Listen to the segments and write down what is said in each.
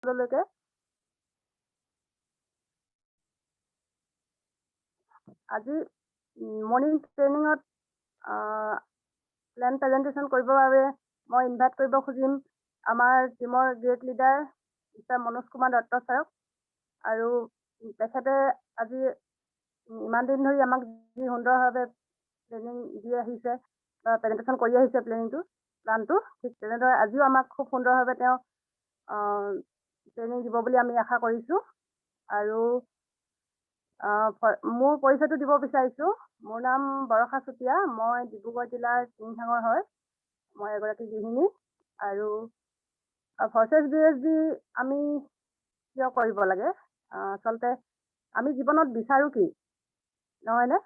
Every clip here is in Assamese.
আপোনালোকে আজি মৰ্নিং ট্ৰেইনিঙত প্লেন প্ৰেজেণ্টেশ্যন কৰিবৰ বাবে মই ইনভাইট কৰিব খুজিম আমাৰ টিমৰ great leader mister Manoj Kumar Dutta ছাৰক। আৰু তেখেতে আজি ইমান দিন ধৰি আমাক যি সুন্দৰভাৱে প্লেনিং দি আহিছে বা প্ৰেজেণ্টেশ্যন কৰি আহিছে প্লানটো ঠিক তেনেদৰে আজিও আমাক খুব সুন্দৰভাৱে তেওঁ ট্ৰেইনিং দিব বুলি আমি আশা কৰিছোঁ। আৰু মোৰ পৰিচয়টো দিব বিচাৰিছোঁ। মোৰ নাম বৰষা চুতীয়া, মই ডিব্ৰুগড় জিলাৰ টিংখাঙৰ হয়। মই এগৰাকী গৃহিণী। আৰু ভইচেছ BSG আমি কিয় কৰিব লাগে, আচলতে আমি জীৱনত বিচাৰোঁ কি নহয়নে?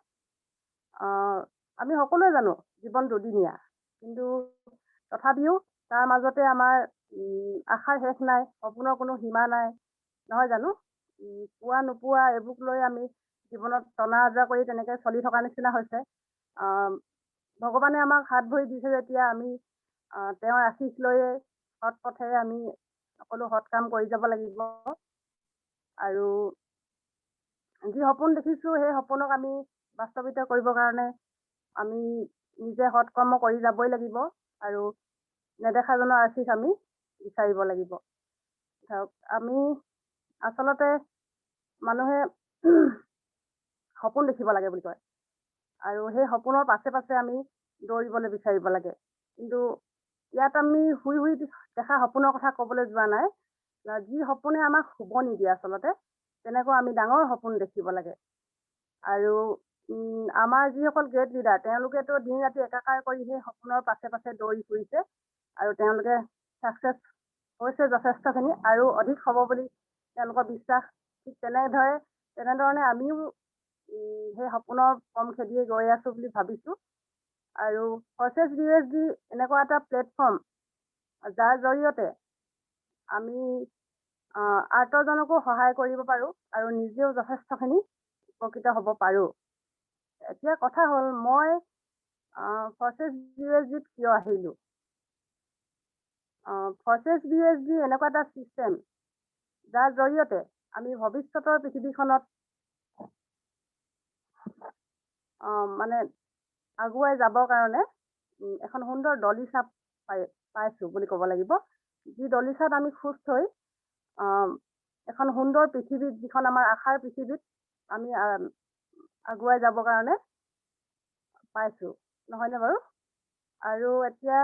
আমি সকলোৱে জানো জীৱন দুদিনীয়া, কিন্তু তথাপিও তাৰ মাজতে আমাৰ আশাৰ শেষ নাই, সপোনৰ কোনো সীমা নাই, নহয় জানো? পোৱা নোপোৱা এইবোৰক লৈ আমি জীৱনত টনা আজোৰা কৰি তেনেকৈ চলি থকা নিচিনা হৈছে। ভগৱানে আমাক হাত ভৰি দিছে যেতিয়া আমি তেওঁৰ আশীষ লৈয়ে সৎ পথেৰে আমি সকলো সৎ কাম কৰি যাব লাগিব। আৰু যি সপোন দেখিছোঁ সেই সপোনক আমি বাস্তৱিত কৰিবৰ কাৰণে আমি নিজে সৎ কৰ্ম কৰি যাবই লাগিব আৰু নেদেখাজনৰ আশীষ আমি বিচাৰিব লাগিব। ধৰক আমি আচলতে মানুহে সপোন দেখিব লাগে বুলি কয়, আৰু সেই সপোনৰ পাছে পাছে আমি দৌৰিবলৈ বিচাৰিব লাগে। কিন্তু ইয়াত আমি শুই শুই দেখা সপোনৰ কথা ক'বলৈ যোৱা নাই। যি সপোনে আমাক শুব নিদিয়ে আচলতে তেনেকুৱা আমি ডাঙৰ সপোন দেখিব লাগে। আৰু আমাৰ যিসকল গ্ৰেট লিডাৰ তেওঁলোকেতো দিন ৰাতি একাকাৰ কৰি সেই সপোনৰ পাছে পাছে দৌৰি ফুৰিছে আৰু তেওঁলোকে ছাকচেছ হৈছে যথেষ্টখিনি আৰু অধিক হ'ব বুলি তেওঁলোকৰ বিশ্বাস। ঠিক তেনেধৰণে আমিও সেই সপোনৰ পম খেদিয়ে গৈ আছোঁ বুলি ভাবিছোঁ। আৰু ভইচেছ BSG এনেকুৱা এটা প্লেটফৰ্ম যাৰ জৰিয়তে আমি আৰ্তজনকো সহায় কৰিব পাৰোঁ আৰু নিজেও যথেষ্টখিনি উপকৃত হ'ব পাৰোঁ। এতিয়া কথা হ'ল মই ভইচেছ BSGত কিয় আহিলোঁ। ভইচেছ BSG এনেকুৱা এটা ছিষ্টেম যাৰ জৰিয়তে আমি ভৱিষ্যতৰ পৃথিৱীখনত মানে আগুৱাই যাবৰ কাৰণে এখন সুন্দৰ দলিচা পাইছোঁ বুলি ক'ব লাগিব। যি দলিচাত আমি খোজ থৈ এখন সুন্দৰ পৃথিৱীত, যিখন আমাৰ আশাৰ পৃথিৱীত আমি আগুৱাই যাবৰ কাৰণে পাইছোঁ, নহয়নে বাৰু? আৰু এতিয়া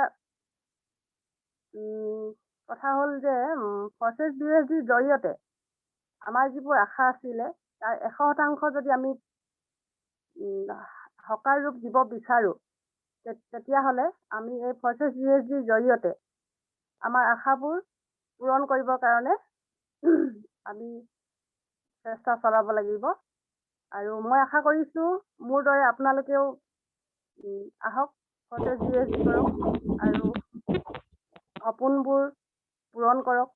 কথা হ'ল যে ভইচেছ BSGৰ জৰিয়তে আমাৰ যিবোৰ আশা আছিলে তাৰ 100% যদি আমি সকাৰ ৰূপ দিব বিচাৰোঁ, তেতিয়াহ'লে আমি এই ভইচেছ BSGৰ জৰিয়তে আমাৰ আশাবোৰ পূৰণ কৰিবৰ কাৰণে আমি চেষ্টা চলাব লাগিব। আৰু মই আশা কৰিছোঁ মোৰ দৰে আপোনালোকেও আহক, ভইচেছ BSG কৰক আৰু সপোনবোৰ পূৰণ কৰক।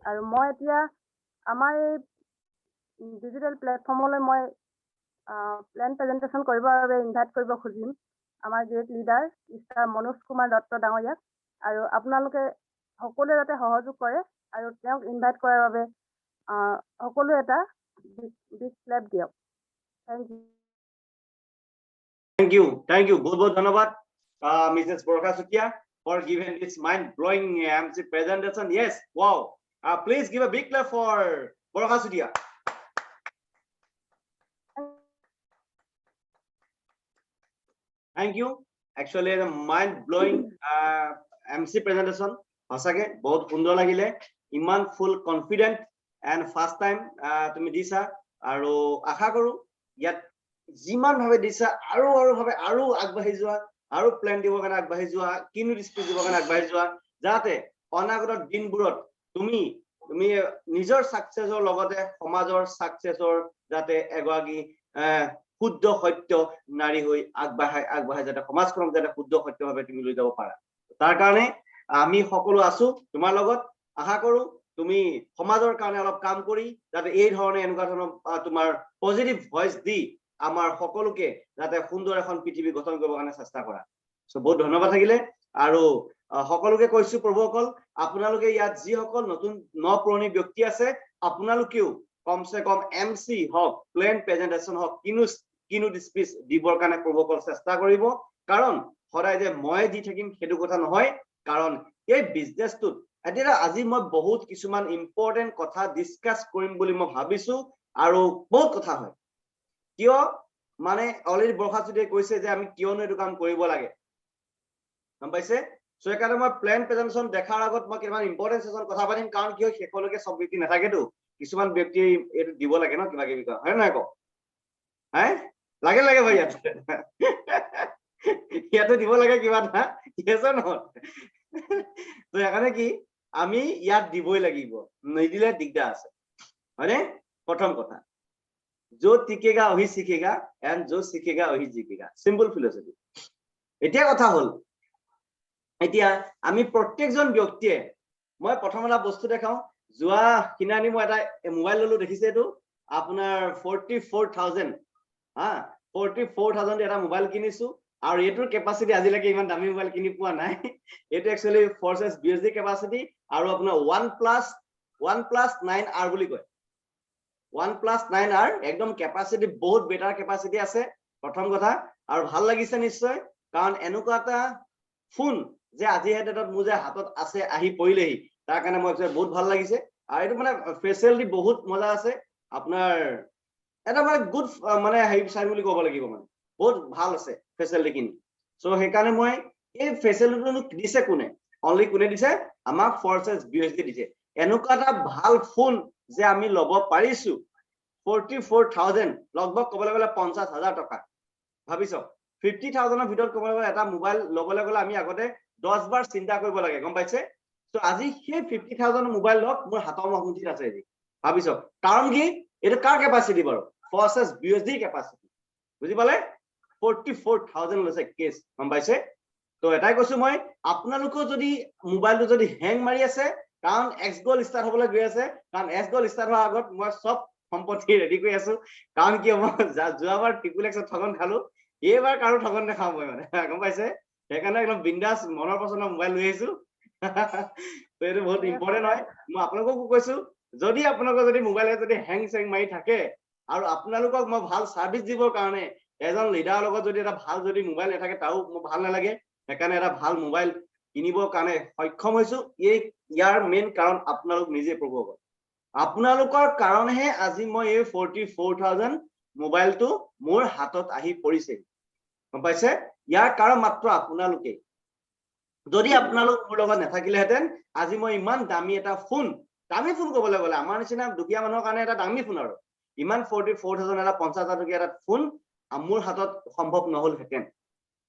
আৰু মই এতিয়া আমাৰ এই ডিজিটেল প্লেটফৰ্মলৈ মই প্লেন প্ৰেজেণ্টেশ্যন কৰিবৰ বাবে ইনভাইট কৰিব খুজিম আমাৰ great leader mister Manoj Kumar Dutta ডাঙৰীয়াক। আৰু আপোনালোকে সকলোৱে যাতে সহযোগ কৰে আৰু তেওঁক ইনভাইট কৰাৰ বাবে সকলোৱে এটা বিগ ক্লেপ দিয়ক। Thank you. Thank you. বহুত বহুত ধন্যবাদ Mrs. Borokha Chutia for giving this mind-blowing MC presentation. Yes, wow. Please give a big clap for Borokha Chutia. Thank you. Actually, the mind-blowing MC presentation. Hasage, bahut sundor lagile. Iman full confident and first time tumi disa. Aru akha koru yat jiman bhabe disa aru bhabe aru agbahi joa aru plan dibo kana agbahi joa kinu speed dibo kana agbahi joa jate onagotor dinburot tumi nijor successor logote somajor successor jate egwagi শুদ্ধ সত্য নারী হৈ আগবাঢ়াই যাতে সমাজখনক যাতে শুদ্ধ সত্যভাৱে তুমি লৈ যাব পাৰা, তাৰ কাৰণে আমি সকলো আছো তোমাৰ লগত। আশা কৰো তুমি সমাজৰ কাৰণে অলপ কাম কৰি যাতে এই ধৰণে এনেকুৱা ধৰণৰ তোমাৰ পজিটিভ ভইচ দি আমাৰ সকলোকে যাতে সুন্দৰ এখন পৃথিৱী গঠন কৰিবৰ কাৰণে চেষ্টা কৰা। সো বহুত ধন্যবাদ থাকিলে। আৰু সকলোকে কৈছো প্ৰভুসকল আপোনালোকে ইয়াত যিসকল নতুন পুৰণি ব্যক্তি আছে আপোনালোকেও কমসে কম MC হওক প্লেন প্ৰেজেন্টেশন হওক কিনো স্পিচ দিবৰ কাৰণে প্ৰভুসকল চেষ্টা কৰিব কাৰণ সদায় যে মই দি থাকিম সেইটো কথা নহয় কাৰণ এই বিজনেছটোত এতিয়া আজি মই বহুত কিছুমান ইম্পৰ্টেন্ট কথা ডিসকাস কৰিম বুলি মই ভাবিছো আৰু বহুত কথা হয় কিয় মানে অলৰেডি বৰখাচুটিয়ে কৈছে যে আমি কিয়নো এইটো কাম কৰিব লাগে গম পাইছে সো একাৰণে মই প্লেন প্ৰেজেন্টেশন দেখাৰ আগত মই কিমান ইম্পৰ্টেন্ট সেশন কথা পাতিম কাৰণ কিয় শেষলৈকে সব ব্যক্তি নাথাকেতো কিছুমান ব্যক্তি এইটো দিব লাগে ন কিবা কিবি হয় নহয় ক হ্যাঁ লাগে লাগে ভাই ইয়াতে দিব লাগে কিবা না yes or not তো এখানে কি আমি ইয়াত দিবই লাগিব নিদিলে দিগদাৰ আছে হয়নে প্ৰথম কথা जो টিকেগা वही सीखेगा एंड जो सीखेगा वही जीतेगा सिंपल फिलसफी এতিয়া কথা হল এতিয়া আমি প্ৰত্যেকজন ব্যক্তিয়ে মই প্ৰথম এটা বস্তু দেখাও যোৱা কিনানি মই এটা মোবাইল ললো দেখিছে এটো আপোনাৰ 44000 হা 44000 এটা মোবাইল কিনিছো আৰু এটোৰ ক্যাপাসিটি আজিলৈকে ইমান দামী মোবাইল কিনি পোৱা নাই এটো একচুয়ালি ফৰচেস বিএসডি ক্যাপাসিটি আৰু আপোনাৰ OnePlus 9R বুলি কয় OnePlus 9R একদম ক্যাপাসিটি বহুত বেটাৰ ক্যাপাসিটি আছে প্ৰথম কথা আৰু ভাল লাগিছে নিশ্চয় কাৰণ এনেকুৱা এটা ফোন যে আজি হেডত মোৰ যে হাতত আছে আহি পৰিলেহি তাৰ কাৰণে মই বহুত ভাল লাগিছে আৰু এটো মানে ফেচিলিটি বহুত মজা আছে আপোনাৰ এটা মানে গুড মানে হেৰি চাই বুলি ক'ব লাগিব মানে বহুত ভাল আছে ফেচিলিটি কিনি সো হেকাৰণে মই এই ফেচিলিটিটো দিছে কোনে অনলি কোনে দিছে আমাক ফৰচেস বিএসডি দিছে এনেকুৱা এটা ভাল ফোন যে আমি লব পাৰিছো 44000 লগভগ ক'বলৈ গলে 50000 টকা ভাবিছ 50000 ৰ ভিতৰত ক'বলৈ গলে এটা মোবাইল লবলৈ গলে আমি আগতে 10 বাৰ চিন্তা কৰিব লাগে গম পাইছে তো আজি সেই 50000 মোবাইল লক মোৰ হাতৰ মুঠিত আছে আজি ভাবিছ কাৰণ কি এটা কাৰ ক্যাপাসিটি বাৰু ফৰচেস বিএসডি ক্যাপাসিটি বুজি পালে 44000 লৈছে কেস গম পাইছে তো এটাই কৈছো মই আপোনালোকৰ যদি মোবাইলটো যদি হ্যাং মাৰি আছে কাৰণ এক্স গোল ষ্টাৰ্ট হ'বলৈ গৈ আছে কাৰণ এক্স গোল ষ্টাৰ্ট হোৱাৰ আগত মই সব সম্পত্তি ৰেডি কৰি আছো কাৰণ কি মই যোৱাবাৰ টিপুলেক্সত ঠগন খালো এইবাৰ কাৰো ঠগন দেখাও মই মানে গম পাইছে সেইকাৰণে একদম বিন্দাস মনৰ পছন্দৰ মোবাইল লৈ আহিছো তো এইটো বহুত ইম্পৰ্টেন্ট হয় মই আপোনালোককো কৈছো যদি আপোনালোকৰ যদি মোবাইলে যদি হ্যাং চেং মাৰি থাকে আৰু আপোনালোকক মই ভাল সাৰ্ভিস দিবৰ কাৰণে এজন লিডাৰৰ লগত যদি এটা ভাল যদি মোবাইল নাথাকে তাও মোৰ ভাল নালাগে সেইকাৰণে এটা ভাল মোবাইল কিনিবৰ কাৰণে সক্ষম হৈছো ইয়াৰ মেইন কাৰণ আপোনালোক নিজে প্ৰভু আপোনালোকৰ কাৰণেহে আজি মই এই 44000 মোবাইলটো মোৰ হাতত আহি পৰিছে গম পাইছে ইয়াৰ কাৰণ মাত্ৰ আপোনালোকে যদি আপোনালোক মোৰ লগত নাথাকিলেহেঁতেন আজি মই ইমান দামী এটা ফোন ক'বলৈ গলে আমাৰ নিচিনা দুখীয়া মানুহৰ কাৰণে এটা দামী ফোন আৰু ইমান 44000 এটা 50000 টকীয়া এটা ফোন মোৰ হাতত সম্ভৱ নহলহেঁতেন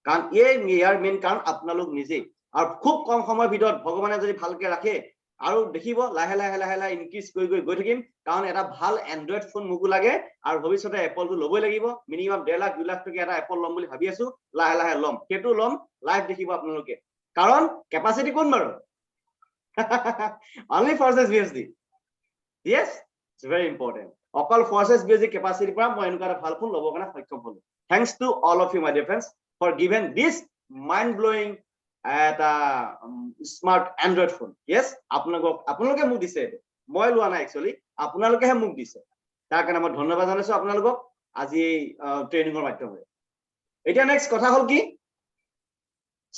কাৰণ ইয়াৰ মেইন কাৰণ আপোনালোক নিজে আৰু খুব কম সময়ৰ ভিতৰত ভগৱানে যদি ভালকে ৰাখে আৰু দেখিব লাহে লাহে ইনক্ৰিজ কৰি গৈ থাকিম কাৰণ এটা ভাল এন্ড্ৰইড ফোন মোকো লাগে আৰু ভৱিষ্যতে এপলটো ল'বই লাগিব মিনিমাম 1.5 লাখ 2 লাখ টকা এটা এপল ল'ম বুলি ভাবি আছো লাহে ল'ম সেইটো ল'ম লাইভ দেখিব আপোনালোকে কাৰণ ক্যাপাসিটি কোন বাৰু only forces BSD yes it's very important অকল forces BSD capacity পৰা মই এনেকুৱা এটা ভাল ফোন ল'ব কাৰণে সক্ষম হ'লো thanks to all of you my dear friends for giving this mind blowing এটা স্মার্ট অ্যান্ড্রয়েড ফোন yes আপোনালোকে মোক দিছে মই লোৱা নাই একচুয়ালি আপোনালোকেহে মোক দিছে তাৰ কাৰণে মই ধন্যবাদ জনাইছো আপোনালোকক আজি ট্ৰেইনিংৰ মাধ্যমেৰে এতিয়া নেক্সট কথা হল কি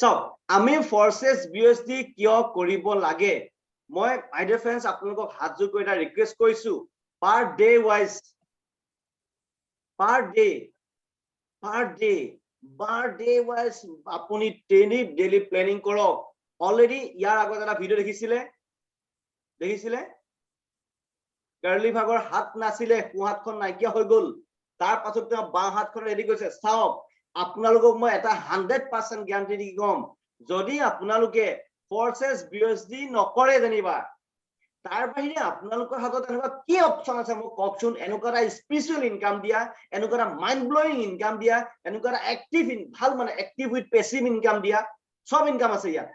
সব আমি ফৰচেস বিএসডি কিয় কৰিব লাগে মই মাই ডিয়াৰ ফ্ৰেন্ডস আপোনালোকক হাত জোৰ কৰি এটা ৰিকুৱেষ্ট কৰিছো পাৰ ডে ওয়াইজ আপুনি ডেইলি প্ল্যানিং কৰক অলৰেডি ইয়াৰ আগত এটা ভিডিও দেখিছিলে কাৰ্লি ভাগৰ হাত নাছিলে হাতখন নাইকিয়া হৈ গল তাৰ পাছত তেওঁ বাঁ হাতখন ৰেডি কৰিছে চাওক আপোনালোকক মই এটা 100% গ্যাৰান্টি দি কম যদি আপোনালোকে ফৰচেস বিএসডি নকৰে জানিবা তাৰ বাহিৰে আপোনালোকৰ হাতত এনেকুৱা কি অপচন আছে মোক কওকচোন এনেকুৱা এটা স্পেশাল ইনকাম দিয়া এনেকুৱা এটা মাইন্ড ব্লোয়িং ইনকাম দিয়া এনেকুৱা এটা এক্টিভ ভাল মানে এক্টিভ উইথ পেসিভ ইনকাম দিয়া সব ইনকাম আছে ইয়াত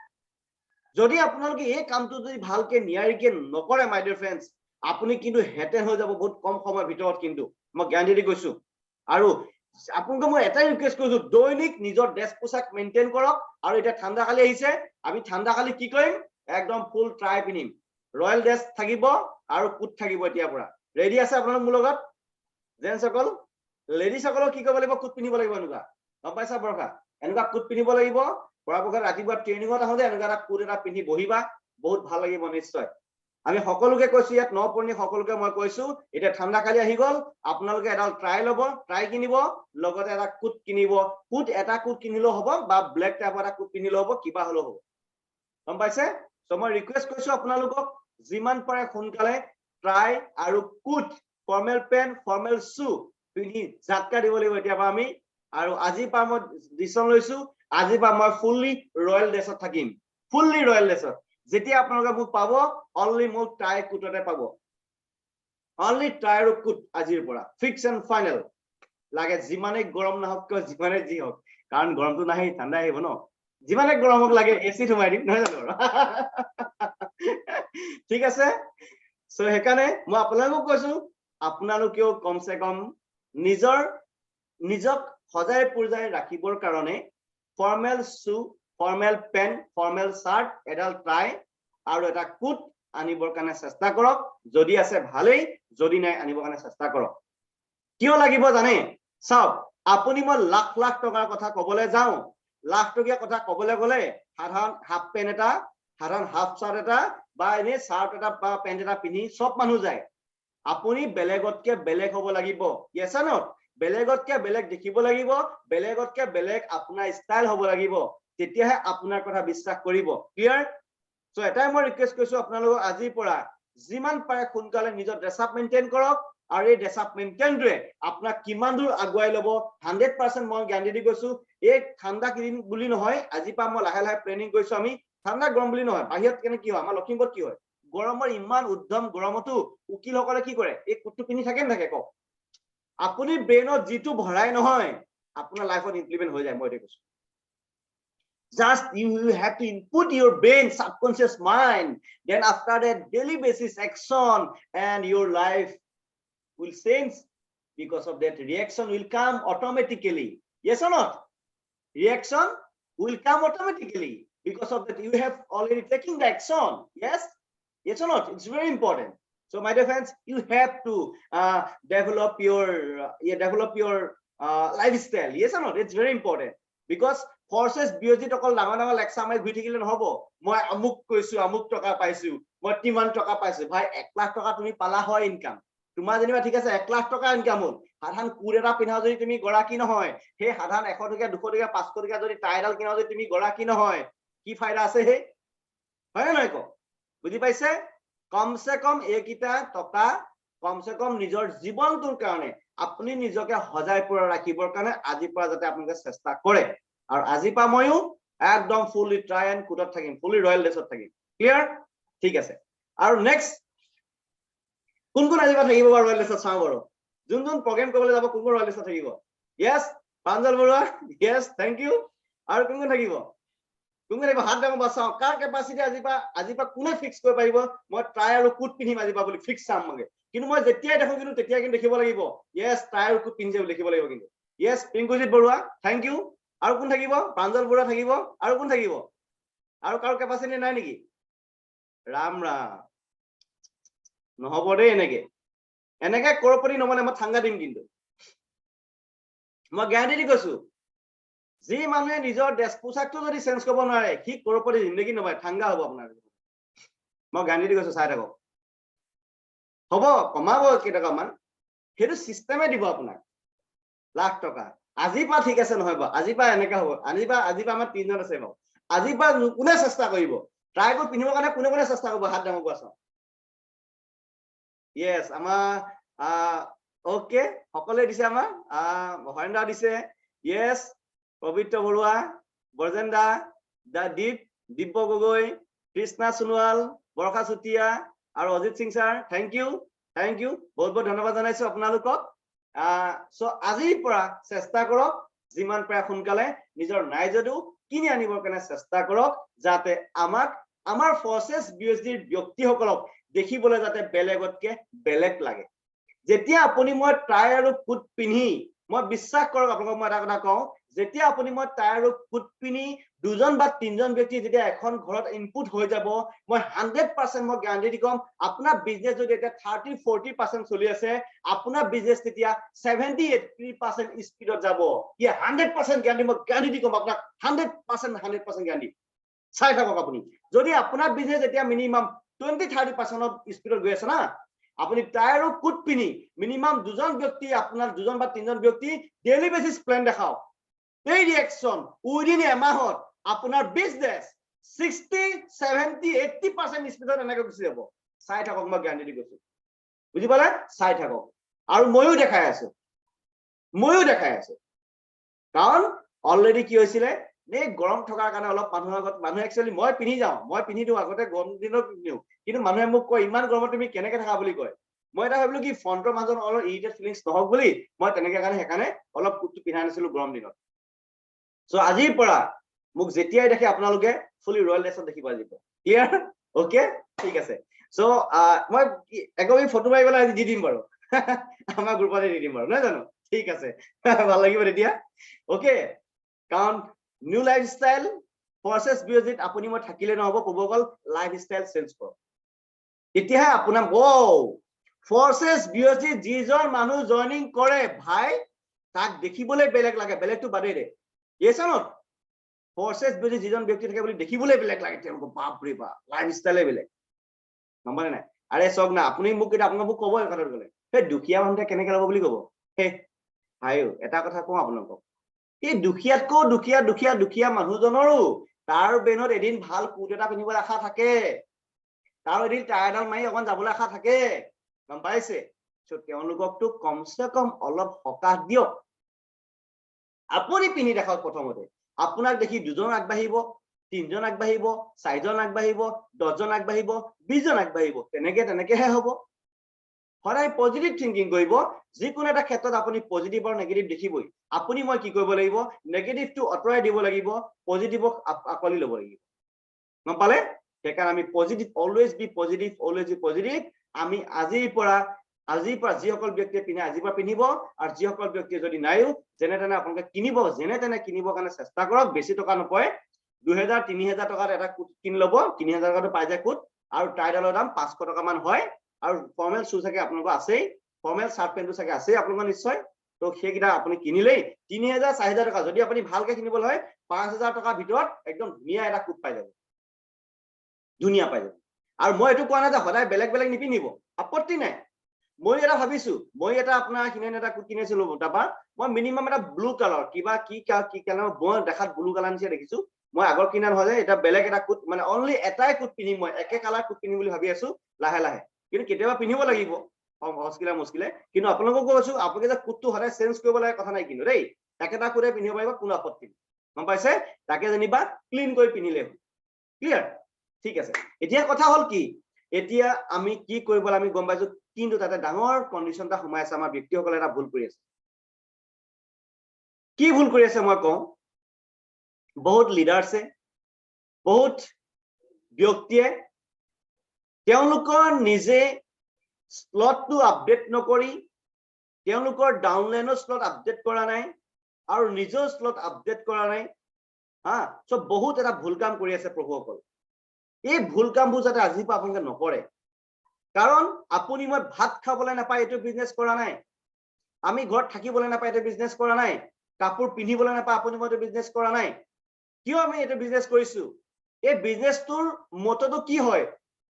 যদি আপোনালোকে এই কামটো যদি ভালকে নিয়াৰিকে নকৰে মাই ডিয়াৰ ফ্ৰেন্ডস আপুনি কিন্তু হেটেন হৈ যাব বহুত কম সময়ৰ ভিতৰত কিন্তু মই গ্যাৰান্টি দি কৈছো আৰু আপোনালোকক মই এটাই ৰিকুৱেষ্ট কৰিছো দৈনিক নিজৰ ড্ৰেছ পোছাক মেইনটেইন কৰক আৰু এটা ঠাণ্ডা কালি আহিছে আমি ঠাণ্ডা কালি কি কৰিম একদম ফুল ট্ৰাই পিনিম ৰয়েল ড্ৰেছ থাকিব আৰু কুট থাকিব এতিয়া পৰা ৰেডি আছে আপোনালোক মোৰ লগত জেন্টস সকল লেডিজ সকলক কি কৰিব লাগিব কুট পিনিব লাগিব এনেকুৱা গম পাইছা বৰকা এনেকুৱা কুট পিনিব লাগিব পৰাপক্ষত ৰাতিপুৱা ট্ৰেইনিঙত আহোঁতে এনেকুৱা এটা কুট এটা পিন্ধি বহিবা বহুত ভাল লাগিব নিশ্চয় আমি সকলোকে কৈছো ইয়াত নপৰ্ণী সকলোকে মই কৈছো এটা ঠাণ্ডা কালি আহি গল আপোনালোকে এডাল ট্ৰাই লব ট্ৰাই কিনিব লগতে এটা কুট কিনিব কুট এটা কুট কিনিলেও হ'ব বা ব্লেক টাইপৰ এটা কুট কিনিলেও হ'ব কিবা হলেও হ'ব গম পাইছে সো মই ৰিকুৱেষ্ট কৰিছো আপোনালোকক যিমান পাৰে সোনকালে ট্ৰাই আৰু কুট ফৰ্মেল পেন ফৰ্মেল শু পিন্ধি যাত্ৰা দিব লাগিব এতিয়া আমি আৰু আজি পা মই ডিসিশন লৈছো আজি পা মই ফুললি ৰয়েল ড্ৰেছত থাকিম ফুললি ৰয়েল ড্ৰেছত যেতিয়া আপোনালোকে মোক পাব অনলি মোক ট্ৰাই কুটতে পাব অনলি ট্ৰাই আৰু কুট আজিৰ পৰা ফিক্স এণ্ড ফাইনেল লাগে যিমানে গৰম নহওক কিয় যিমানে যি হওক কাৰণ গৰমটো নাহে ঠাণ্ডা আহিব ন যিমানে গৰম হওক লাগে এচি থমাই দিম নহয় জানো ঠিক আছে সো সেইকাৰণে মই আপোনালোকক কৈছো আপোনালোকেও কমসে কম নিজক সজাই পুৰজাই ৰাখিবৰ কাৰণে ফৰ্মেল শু ফৰ্মেল পেন ফৰ্মেল শাৰ্ট এডাল ট্ৰাই আৰু এটা কুট আনিবৰ কাৰণে চেষ্টা কৰক যদি আছে ভালেই যদি নাই আনিবৰ কাৰণে চেষ্টা কৰক কিয় লাগিব জানে চাওক আপুনি মই লাখ লাখ টকাৰ কথা কবলৈ যাও লাখ টকীয়া কথা কবলৈ গলে সাধাৰণ হাফ পেন এটা সাধাৰণ হাফ শার্ট এটা বা এনে শার্ট এটা বা পেন্ট এটা পিন্ধি সব মানুহ যায় আপুনি বেলেগতকে বেলেগ হ'ব লাগিব yes or not বেলেগতকে বেলেগ দেখিব লাগিব বেলেগতকে বেলেগ আপোনাৰ ষ্টাইল হ'ব লাগিব তেতিয়াহে আপোনাৰ কথা বিশ্বাস কৰিব ক্লিয়াৰ সো এটাই মই ৰিকুৱেষ্ট কৰিছো আপোনালোকক আজিৰ পৰা যিমান পাৰে সোনকালে নিজৰ ড্ৰেছ আপ মেইনটেইন কৰক আৰু এই ড্ৰেছ আপ মেইনটেইনটোৱে আপোনাক কিমান দূৰ আগুৱাই ল'ব 100% মই গ্যাৰান্টি দি কৈছো এই ঠাণ্ডা কিদিন বুলি নহয় আজি পৰা মই লাহে লাহে প্লেনিং কৰিছো আমি ঠাণ্ডা গৰম বুলি নহয় বাহিৰত কেনে কি হয় আমাৰ লখিমপুৰত কি হয় গৰমৰ ইমান উদ্যম গৰমতো উকিলসকলে কি কৰে এই কুটটো পিন্ধি থাকে নাথাকে কওক আপুনি ব্ৰেইনত যিটো ভৰাই নহয় আপোনাৰ লাইফত ইমপ্লিমেন্ট হৈ যায় মই এইটো কৈছো just you have to input your brain subconscious mind then after that daily basis action and your life will change because of that reaction will come automatically yes or not reaction will come automatically because of that you have already taken the action yes or not it's very important so my dear friends you have to develop your lifestyle yes or not it's very important because forces বিৰতি অকল ডাঙৰ ডাঙৰ লেকচাৰ মাৰি ঘূৰি থাকিলে নহব মই আমুক কৈছো আমুক টকা পাইছো মই কিমান টকা পাইছো ভাই 1 লাখ টকা তুমি পালা হয় ইনকাম তোমাৰ যেনিবা ঠিক আছে 1 লাখ টকা ইনকাম হ'ল সাধাৰণ কুট এটা পিন্ধাও যদি তুমি গৰাকী নহয় সেই সাধাৰণ 100 টকা 200 টকা 500 টকা যদি টাইডাল কিনাও যদি তুমি গৰাকী নহয় কি ফায়দা আছে হে হয় নহয় কো বুজি পাইছে কমসে কম এইকিটা টকা কমসে কম নিজৰ জীৱনটোৰ কাৰণে আপুনি নিজকে সজাই পুৰা ৰাখিবৰ কাৰণে আজি পৰা যাতে আপোনালোকে চেষ্টা কৰে আৰু আজি পা মইও একদম ফুলি ট্ৰাই এন্ড কুটত থাকিম ফুলি ৰয়েল ড্ৰেছত থাকিম ক্লিয়াৰ ঠিক আছে আৰু নেক্সট কোন কোন আজি পা থাকিব বাৰু ৰয়েল ড্ৰেছত চাও বাৰু যোন প্ৰগ্ৰাম কৰিবলৈ যাব কোন কোন ৰয়েল ড্ৰেছত থাকিব yes Pranjal Barua yes thank you আৰু কোন কোন থাকিব হাত ডাঙৰ বাছাও কাৰ কেপাসিটি আজি পা কোনে ফিক্স কৰিব পাৰিব মই ট্ৰাই আৰু কুট পিন্ধিম আজি পা বুলি ফিক্স চাম মগে কিন্তু মই যেতিয়াই দেখো কিন্তু তেতিয়া কিন্তু দেখিব লাগিব yes ট্ৰাই আৰু কুট পিন্ধিছে বুলি দেখিব লাগিব কিন্তু yes পিংকুজিত বৰুৱা থ্যাংক ইউ আৰু কোন থাকিব প্ৰাঞ্জল বৰুৱা থাকিব আৰু কোন থাকিব আৰু কাৰো কেপাসিটি নাই নেকি ৰাম নহব দেই এনেকে কৰপৰি নমনে মই ঠাঙ্গা দিম কিন্তু মই গ্যাৰান্টি দি কৈছো যি মানুহে নিজৰ ড্ৰেছ পোছাকটো যদি চেঞ্জ কৰিব নোৱাৰে কি কৰপৰি জিন্দগী নবাই ঠাঙ্গা হ'ব আপোনাৰ মই গ্যাৰান্টি দি কৈছো চাই থাকক হ'ব কমাব কেইটকামান সেইটো সিস্টেমে দিব আপোনাক লাখ টকা আজি পা ঠিক আছে নহয় বা আজি পা এনেকা হ'ব আজি পা আমাৰ 3 জন আছে বাৰু আজি পা কোনে চেষ্টা কৰিব ট্ৰাই কৰি পিন্ধিবৰ কাৰণে কোনে চেষ্টা কৰিব হাত ডাঙৰ কোৱাছ yes আমাৰ ওকে সকলে দিছে আমাৰ হৰেন্দা দিছে yes পবিত্ৰ বৰুৱা বৰজেন্দা দিব্য গগৈ কৃষ্ণা সোণোৱাল বৰখা চুটিয়া আৰু Ajit Singh sir thank you বহুত বহুত ধন্যবাদ জনাইছো আপোনালোকক সো আজিৰ পৰা চেষ্টা কৰক যিমান পাৰে সোনকালে নিজৰ নাই যদিও কিনি আনিবৰ কাৰণে চেষ্টা কৰক যাতে আমাৰ ফৰ্চেছ বিএছডিৰ ব্যক্তিসকলক দেখিবলৈ যাতে বেলেগতকে বেলেগ লাগে যেতিয়া আপুনি মই টাই আৰু কুট পিন্ধি মই বিশ্বাস কৰক আপোনালোকক মই এটা কথা কওঁ যেতিয়া আপুনি মই টাই আৰু কুট পিন্ধি দুজন বা তিনজন ব্যক্তি যেতিয়া এখন ঘৰত ইনপুট হৈ যাব মই 100% মই গ্যাৰান্টি দি কম আপোনাৰ বিজনেস যদি এটা 30-40% চলি আছে আপোনাৰ বিজনেস তেতিয়া 70-80% স্পীডত যাব কি 100% গ্যাৰান্টি মই গ্যাৰান্টি দি কম আপোনাক 100% গ্যাৰান্টি চাই থাকক আপুনি যদি আপোনাৰ বিজনেস এতিয়া মিনিমাম 20-30% স্পীডত গৈ আছে না আপুনি টাই আৰু কুট পিনি মিনিমাম দুজন ব্যক্তি আপোনাৰ দুজন বা তিনজন ব্যক্তি ডেইলি বেসিস প্ল্যান দেখাও এই ৰিএকচন উইদিন এ মাহত আপোনাৰ বিজনেস 60-70-80% স্পীডত এনেকৈ গুচি যাব চাই থাকক মই গ্যাৰান্টি দি কৈছো বুজি পালে চাই থাকক আৰু ময়ো দেখাই আছো কাৰণ অলৰেডি কি হৈছিলে এই গৰম থকাৰ কাৰণে অলপ মানুহৰ আগত মানুহ একচুয়ালি মই পিন্ধি যাওঁ মই পিন্ধি দিওঁ আগতে গৰম দিনত পিন্ধিও কিন্তু মানুহে মোক কয় ইমান গৰমত তুমি কেনেকৈ থাকা বুলি কয় মই এটা ভাবিলো কি ফ্ৰণ্টৰ মাজত অলপ ইৰিটেড ফিলিংছ নহওক বুলি মই তেনেকৈ সেইকাৰণে অলপ কুটটো পিন্ধাই আনিছিলো গৰম দিনত সো আজিৰ পৰা মোক যেতিয়াই দেখে আপোনালোকে ফুলি ৰয়েল ড্ৰেছত দেখিব লাগিব ক্লিয়াৰ ওকে ঠিক আছে সো মই একবি ফটো মাৰিবলৈ আজি দি দিম বাৰু আমাৰ গ্ৰুপতে দি দিম বাৰু নহয় জানো ঠিক আছে ভাল লাগিব তেতিয়া ওকে কাৰণ নিউ লাইফষ্টাইল ফৰ্চেছ বিউজিত আপুনি মই থাকিলে নহব ক'ব গ'ল লাইফষ্টাইল চেঞ্জ কৰক তেতিয়াহে আপোনাৰ ফৰ্চেছ বিউজি যিজন মানুহ জয়নিং কৰে ভাই তাক দেখিবলৈ বেলেগ লাগে বেলেগটো বাদেই দে yes or not ফৰ্চেছ বিউজি যিজন ব্যক্তি থাকে বুলি দেখিবলৈ বেলেগ লাগে তেওঁলোক বাপৰে বা লাইফষ্টাইলে বেলেগ নম্বৰ নাই আৰে চক না আপুনি মোক এটা আপোনাক ক'ব কথাটো গলে হে দুখীয়া মানুহে কেনেকৈ ল'ব বুলি ক'ব হে ভাইও এটা কথা কওঁ আপোনালোকক এই দুখীয়াতকৈ দুখীয়া মানুহজনৰো তাৰ বেনত এদিন ভাল কুট এটা পিন্ধিবলৈ আশা থাকে তাৰ এদিন টায়াৰডাল মাৰি অকণ যাবলৈ আশা থাকে গম পাইছে তেওঁলোককতো কমসে কম অলপ সকাহ দিয়ক আপুনি পিন্ধি দেখাওক প্ৰথমতে আপোনাক দেখি দুজন আগবাঢ়িব তিনজন আগবাঢ়িব চাৰিজন আগবাঢ়িব 10 জন আগবাঢ়িব 20 জন আগবাঢ়িব তেনেকেহে হ'ব সদায় পজিটিভ থিংকিং কৰিব যিকোনো এটা ক্ষেত্ৰত আপুনি পজিটিভ আৰু নেগেটিভ দেখিবই আপুনি মই কি কৰিব লাগিব নেগেটিভটো অতৰাই দিব লাগিব পজিটিভক আকলি ল'ব লাগিব গম পালে সেইকাৰণে আমি পজিটিভ অলৱেজ বি পজিটিভ আমি আজিৰ পৰা যিসকল ব্যক্তিয়ে পিন্ধে আজিৰ পৰা পিন্ধিব আৰু যিসকল ব্যক্তিয়ে যদি নাইও যেনে তেনে আপোনালোকে কিনিব কাৰণে চেষ্টা কৰক বেছি টকা নপৰে 2000-3000 টকাত এটা কুট কিনি ল'ব 3000 টকাটো পাই যায় কুট আৰু টাইডালৰ দাম 500 টকা মান হয় আৰু ফৰ্মেল শু চাগে আপোনালোকৰ আছেই ফৰ্মেল শাৰ্ট পেন্টটো চাগে আছেই আপোনালোকৰ নিশ্চয় তো সেইকেইটা আপুনি কিনিলেই 3000-4000 টকা যদি আপুনি ভালকে কিনিবলৈ হয় 5000 টকাৰ ভিতৰত একদম ধুনীয়া এটা কুট পাই যাব ধুনীয়া পাই যাব আৰু মই এইটো কোৱা নাই যে সদায় বেলেগ নিপিন্ধিব আপত্তি নাই মই এটা ভাবিছো মই এটা আপোনাৰ কিনে এটা কুট কিনিছিলো তাৰপা মই মিনিমাম এটা ব্লু কালাৰ কিবা কি কালাৰ মই দেখাত ব্লু কালাৰ নিচিনা দেখিছো মই আগৰ কিনা নহয় যে এটা বেলেগ এটা কুট মানে অনলি এটাই কুট পিন্ধিম মই একে কালাৰ কুট পিন্ধিম বুলি ভাবি আছো লাহে কিন্তু কেতিয়াবা পিন্ধিব লাগিব মুস্কিলে কিন্তু আপোনালোকক কৈছো আপোনালোকে যে কুটটো সদায় চেঞ্জ কৰিব লাগে কথা নাই কিন্তু দেই একেটা কুটে পিন্ধিব পাৰিব কোনো আপত্তি গম পাইছে তাকে যেনিবা ক্লিন কৰি পিন্ধিলে ক্লিয়াৰ ঠিক আছে এতিয়া কথা হল কি এতিয়া আমি কি কৰিব আমি গম পাইছো কিন্তু তাতে ডাঙৰ কন্ডিশন এটা সোমাই আছে আমাৰ ব্যক্তিসকলে এটা ভুল কৰি আছে কি ভুল কৰি আছে মই কওঁ বহুত লিডাৰছে বহুত ব্যক্তিয়ে তেওঁলোকৰ নিজে স্লটটো আপডেট নকৰি তেওঁলোকৰ ডাউনলাইনৰ স্লট আপডেট কৰা নাই আৰু নিজৰ স্লট আপডেট কৰা নাই হা সব বহুত এটা ভুল কাম কৰি আছে প্ৰভুসকল এই ভুল কামবোৰ যাতে আজি পৰা আপোনালোকে নকৰে কাৰণ আপুনি মই ভাত খাবলৈ নাপায় এইটো বিজনেছ কৰা নাই আমি ঘৰত থাকিবলৈ নাপায় এইটো বিজনেছ কৰা নাই কাপোৰ পিন্ধিবলৈ নাপায় আপুনি মই এইটো বিজনেছ কৰা নাই কিয় আমি এইটো বিজনেছ কৰিছো এই বিজনেছটোৰ মতটো কি হয়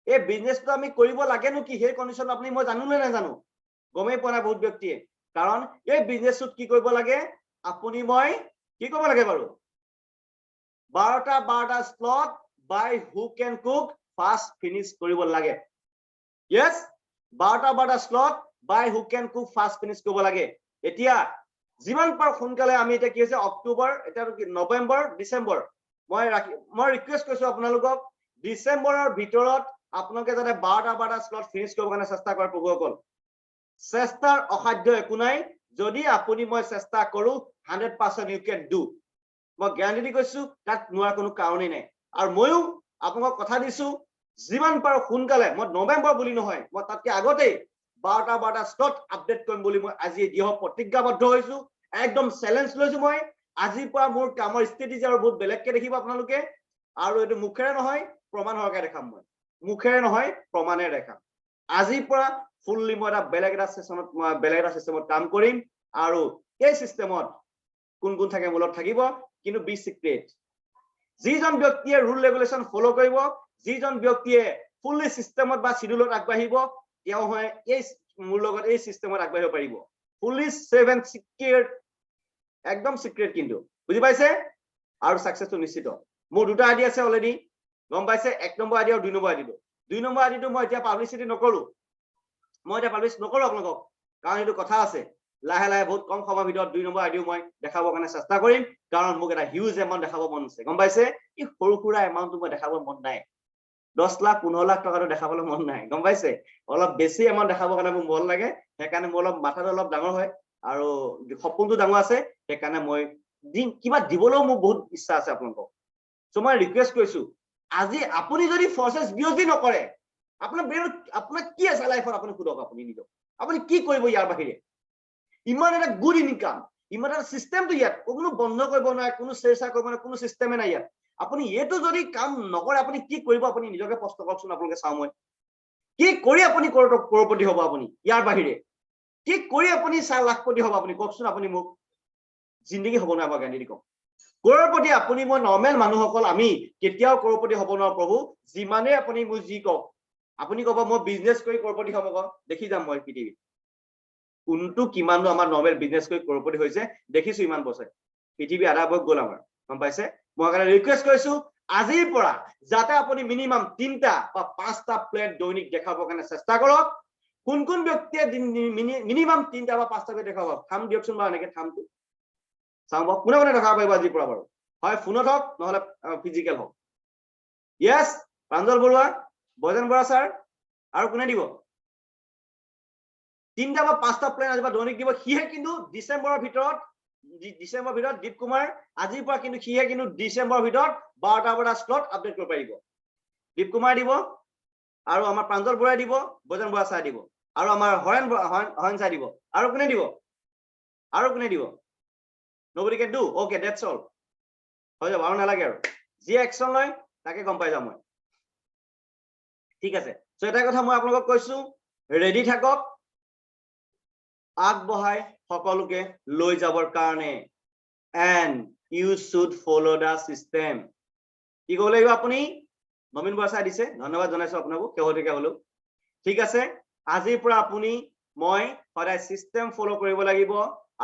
এই বিজনেছটো আমি কৰিব লাগেনো কি সেই কণ্ডিশ্যন আপুনি মই জানো নে নাজানো গমেই পোৱা নাই বহুত ব্যক্তিয়ে কাৰণ এই বিজনেছটোত কি কৰিব লাগে আপুনি মই কি কৰিব লাগে বাৰু 12টা slot by who can cook fast finish কৰিব লাগে yes 12টা slot by who can cook fast finish কৰিব লাগে এতিয়া যিমান পাৰ সোনকালে আমি এটা কি হৈছে অক্টোবৰ এটা নৱেম্বৰ ডিসেম্বৰ মই ৰিকুৱেষ্ট কৰিছো আপোনালোকক ডিসেম্বৰৰ ভিতৰত আপোনালোকে যাতে 12টা স্লট ফিনিশ কৰিব কাৰণে চেষ্টা কৰে প্ৰভুসকল চেষ্টাৰ অসাধ্য একো নাই যদি আপুনি মই চেষ্টা কৰো 100% ইউ কেন ডু মই গ্যাৰান্টি দি কৈছো তাত নোৱাৰ কোনো কাৰণেই নাই আৰু ময়ো আপোনাক কথা দিছো যিমান পাৰো সোনকালে মই নৱেম্বৰ বুলি নহয় মই তাতকে আগতেই 12টা স্লট আপডেট কৰিম বুলি মই আজি দিহ প্ৰতিজ্ঞাবদ্ধ হৈছো একদম চ্যালেঞ্জ লৈছো মই আজিৰ পৰা মোৰ কামৰ ষ্ট্ৰেটেজি আৰু বহুত বেলেগকে দেখিব আপোনালোকে আৰু এটো মুখেৰে নহয় প্ৰমাণ হৰকে দেখাম মই মুখেৰে নহয় প্ৰমাণেৰে দেখাম আজিৰ পৰা ফুললি মই এটা বেলেগ এটা সিস্টেমত কাম কৰিম আৰু এই সিস্টেমত কোন কোন থাকে মূলত থাকিব কিন্তু বি সিক্ৰেট যিজন ব্যক্তিয়ে ৰুল ৰেগুলেশন ফলো কৰিব যিজন ব্যক্তিয়ে ফুললি সিস্টেমত বা শিডিউলত আগবাঢ়িব তেওঁ হয় এই মোৰ লগত এই সিস্টেমত আগবাঢ়িব পাৰিব ফুললি সেভ এণ্ড সিক্ৰেট একদম সিক্ৰেট কিন্তু বুজি পাইছে আৰু সাকসেসটো নিশ্চিত মোৰ দুটা আইডি আছে অলৰেডি গম পাইছে 1 নম্বৰ আইডি আৰু 2 নম্বৰ আইডিটো 2 নম্বৰ আইডিটো মই এতিয়া পাবলিসিটি নকৰো মই এটা পাবলিশ নকৰো আপোনালোকক কাৰণ এইটো কথা আছে লাহে লাহে বহুত কম সময়ৰ ভিতৰত 2 নম্বৰ আইডিও মই দেখাবৰ কাৰণে চেষ্টা কৰিম কাৰণ মোক এটা হিউজ এমাউন্ট দেখাব মন আছে গম পাইছে এই সৰু খুৰা এমাউন্টটো মই দেখাব মন নাই 10 লাখ 15 লাখ টকাটো দেখাবলৈ মন নাই গম পাইছে অলপ বেছি এমাউন্ট দেখাবৰ কাৰণে মোৰ মন লাগে সেইকাৰণে মোৰ অলপ মাথাটো অলপ ডাঙৰ হয় আৰু সপোনটো ডাঙৰ আছে সেইকাৰণে মই কিবা দিবলৈও মোৰ বহুত ইচ্ছা আছে আপোনালোকক সো মই ৰিকুৱেষ্ট কৰিছো আজি আপুনি যদি ফৰ্সেস বিৰোধী নকৰে আপোনাৰ কি আছে লাইফত আপুনি খুদক আপুনি নিজক আপুনি কি কৰিব ইয়াৰ বাহিৰে ইমান এটা গুড ইনকাম ইমান এটা সিস্টেমটো ইয়াত কোনো বন্ধ কৰিব নোৱাৰে কোনো চেষ্টা কৰিব নোৱাৰে কোনো সিস্টেমে নাই ইয়াত আপুনি এটো যদি কাম নকৰে আপুনি কি কৰিব আপুনি নিজকে প্ৰশ্ন কৰকচোন আপোনালোকে চাও মই কি কৰি আপুনি কৰপতি হ'ব আপুনি ইয়াৰ বাহিৰে কি কৰি আপুনি 4 লাখপতি হ'ব আপুনি কওকচোন আপুনি মোক জিন্দগী হ'ব না গান্ধী কওক কৰপতি আপুনি মই নৰ্মেল মানুহসকল আমি কেতিয়াও কৰপতি হ'ব নোৱাৰো প্ৰভু যিমানে আপুনি মই জি কওক আপুনি কব মই বিজনেছ কৰি কৰপতি হ'ব ক দেখি যাম মই পৃথিৱীত কোনটো কিমানটো আমাৰ নৰ্মেল বিজনেছ কৰি কৰপতি হৈছে দেখিছো ইমান বছৰ পৃথিৱী আধা বগ গল আমাৰ গম পাইছে মই কাৰণে ৰিকুৱেষ্ট কৰিছো আজিৰ পৰা যাতে আপুনি মিনিমাম 3টা বা 5টা প্লেট দৈনিক দেখাবৰ কাৰণে চেষ্টা কৰক কোন কোন ব্যক্তিয়ে মিনিমাম 3টা বা 5টা প্লেট দেখাব থাম দিয়কচোন বা এনেকে থামটো চাও কোনে কোনে দেখাব পাৰিব আজিৰ পৰা বাৰু হয় ফোনত হওক নহলে ফিজিক্যাল হওক ইয়েস প্ৰাঞ্জল বৰুৱা বজেন বৰা স্যাৰ আৰু কোনে দিব 3টা বা 5টা প্লেন আজিবা দৈনিক দিব হিহে কিন্তু ডিসেম্বৰৰ ভিতৰত দীপ কুমাৰ আজিৰ পৰা কিন্তু হিহে কিন্তু ডিসেম্বৰৰ ভিতৰত 12টা স্লট আপডেট কৰিব পাৰিব দীপ কুমাৰ দিব আৰু আমাৰ প্ৰাঞ্জল বৰাই দিব বজেন বৰা স্যাৰ দিব আৰু আমাৰ হয়ন স্যাৰ দিব আৰু কোনে দিব nobody can do okay that's all হৈ যাব আৰু নালাগে আৰু যি একশন লয় তাকে গম পাই যাম মই ঠিক আছে সো এটা কথা মই আপোনালোকক কৈছো ৰেডি থাকক আগবঢ়াই সকলোকে লৈ যাবৰ কাৰণে and you should follow the system কি ক'ব লাগিব আপুনি নবীন বৰা স্যাৰ দিছে ধন্যবাদ জনাইছো আপোনাক কেহতিকে হলো ঠিক আছে আজিৰ পৰা আপুনি মই সদায় সিস্টেম ফলো কৰিব লাগিব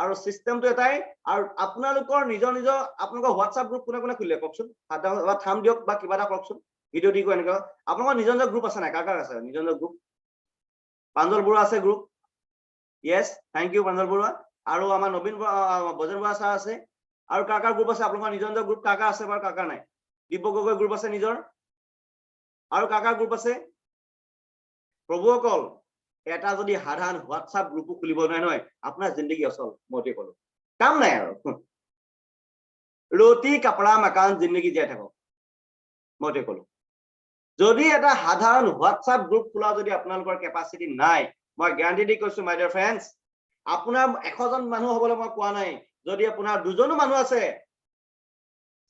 আৰু সিস্টেমটো এটাই আৰু আপোনালোকৰ নিজৰ আপোনালোকৰ হোৱাটসঅ্যাপ গ্ৰুপ কোনে কোনে খুলিলে কওকচোন বা থাম দিয়ক বা কিবা এটা কওকচোন ভিডিও দি এনেকৈ আপোনালোকৰ নিজৰ গ্ৰুপ আছে নাই কাৰ আছে নিজৰ গ্ৰুপ প্ৰাঞ্জল বৰুৱা আছে group yes thank you Pranjal Baruah আৰু আমাৰ নবীন বজেন বৰা স্যাৰ আছে আৰু কাৰ গ্ৰুপ আছে আপোনালোকৰ নিজৰ গ্ৰুপ কাৰ আছে বাৰু কাৰ নাই দিব্য গগৈ গ্ৰুপ আছে নিজৰ আৰু কাৰ গ্ৰুপ আছে প্ৰভুসকল এটা যদি সাধাৰণ হোৱাটসঅ্যাপ গ্ৰুপো খুলিব নাই নহয় আপোনাৰ জিন্দগী অচল মতে কলো কাম নাই আৰু ৰুটি কাপড়া মকান জিন্দগী জীয়াই থাকক মতে কলো যদি এটা সাধাৰণ হোৱাটসঅ্যাপ গ্ৰুপ খোলা যদি আপোনালোকৰ কেপাসিটি নাই মই গ্যাৰান্টি দি কৈছো মাই ডিয়াৰ ফ্ৰেন্ডস আপোনাৰ 100 জন মানুহ হ'বলৈ মই কোৱা নাই যদি আপোনাৰ 2জনো মানুহ আছে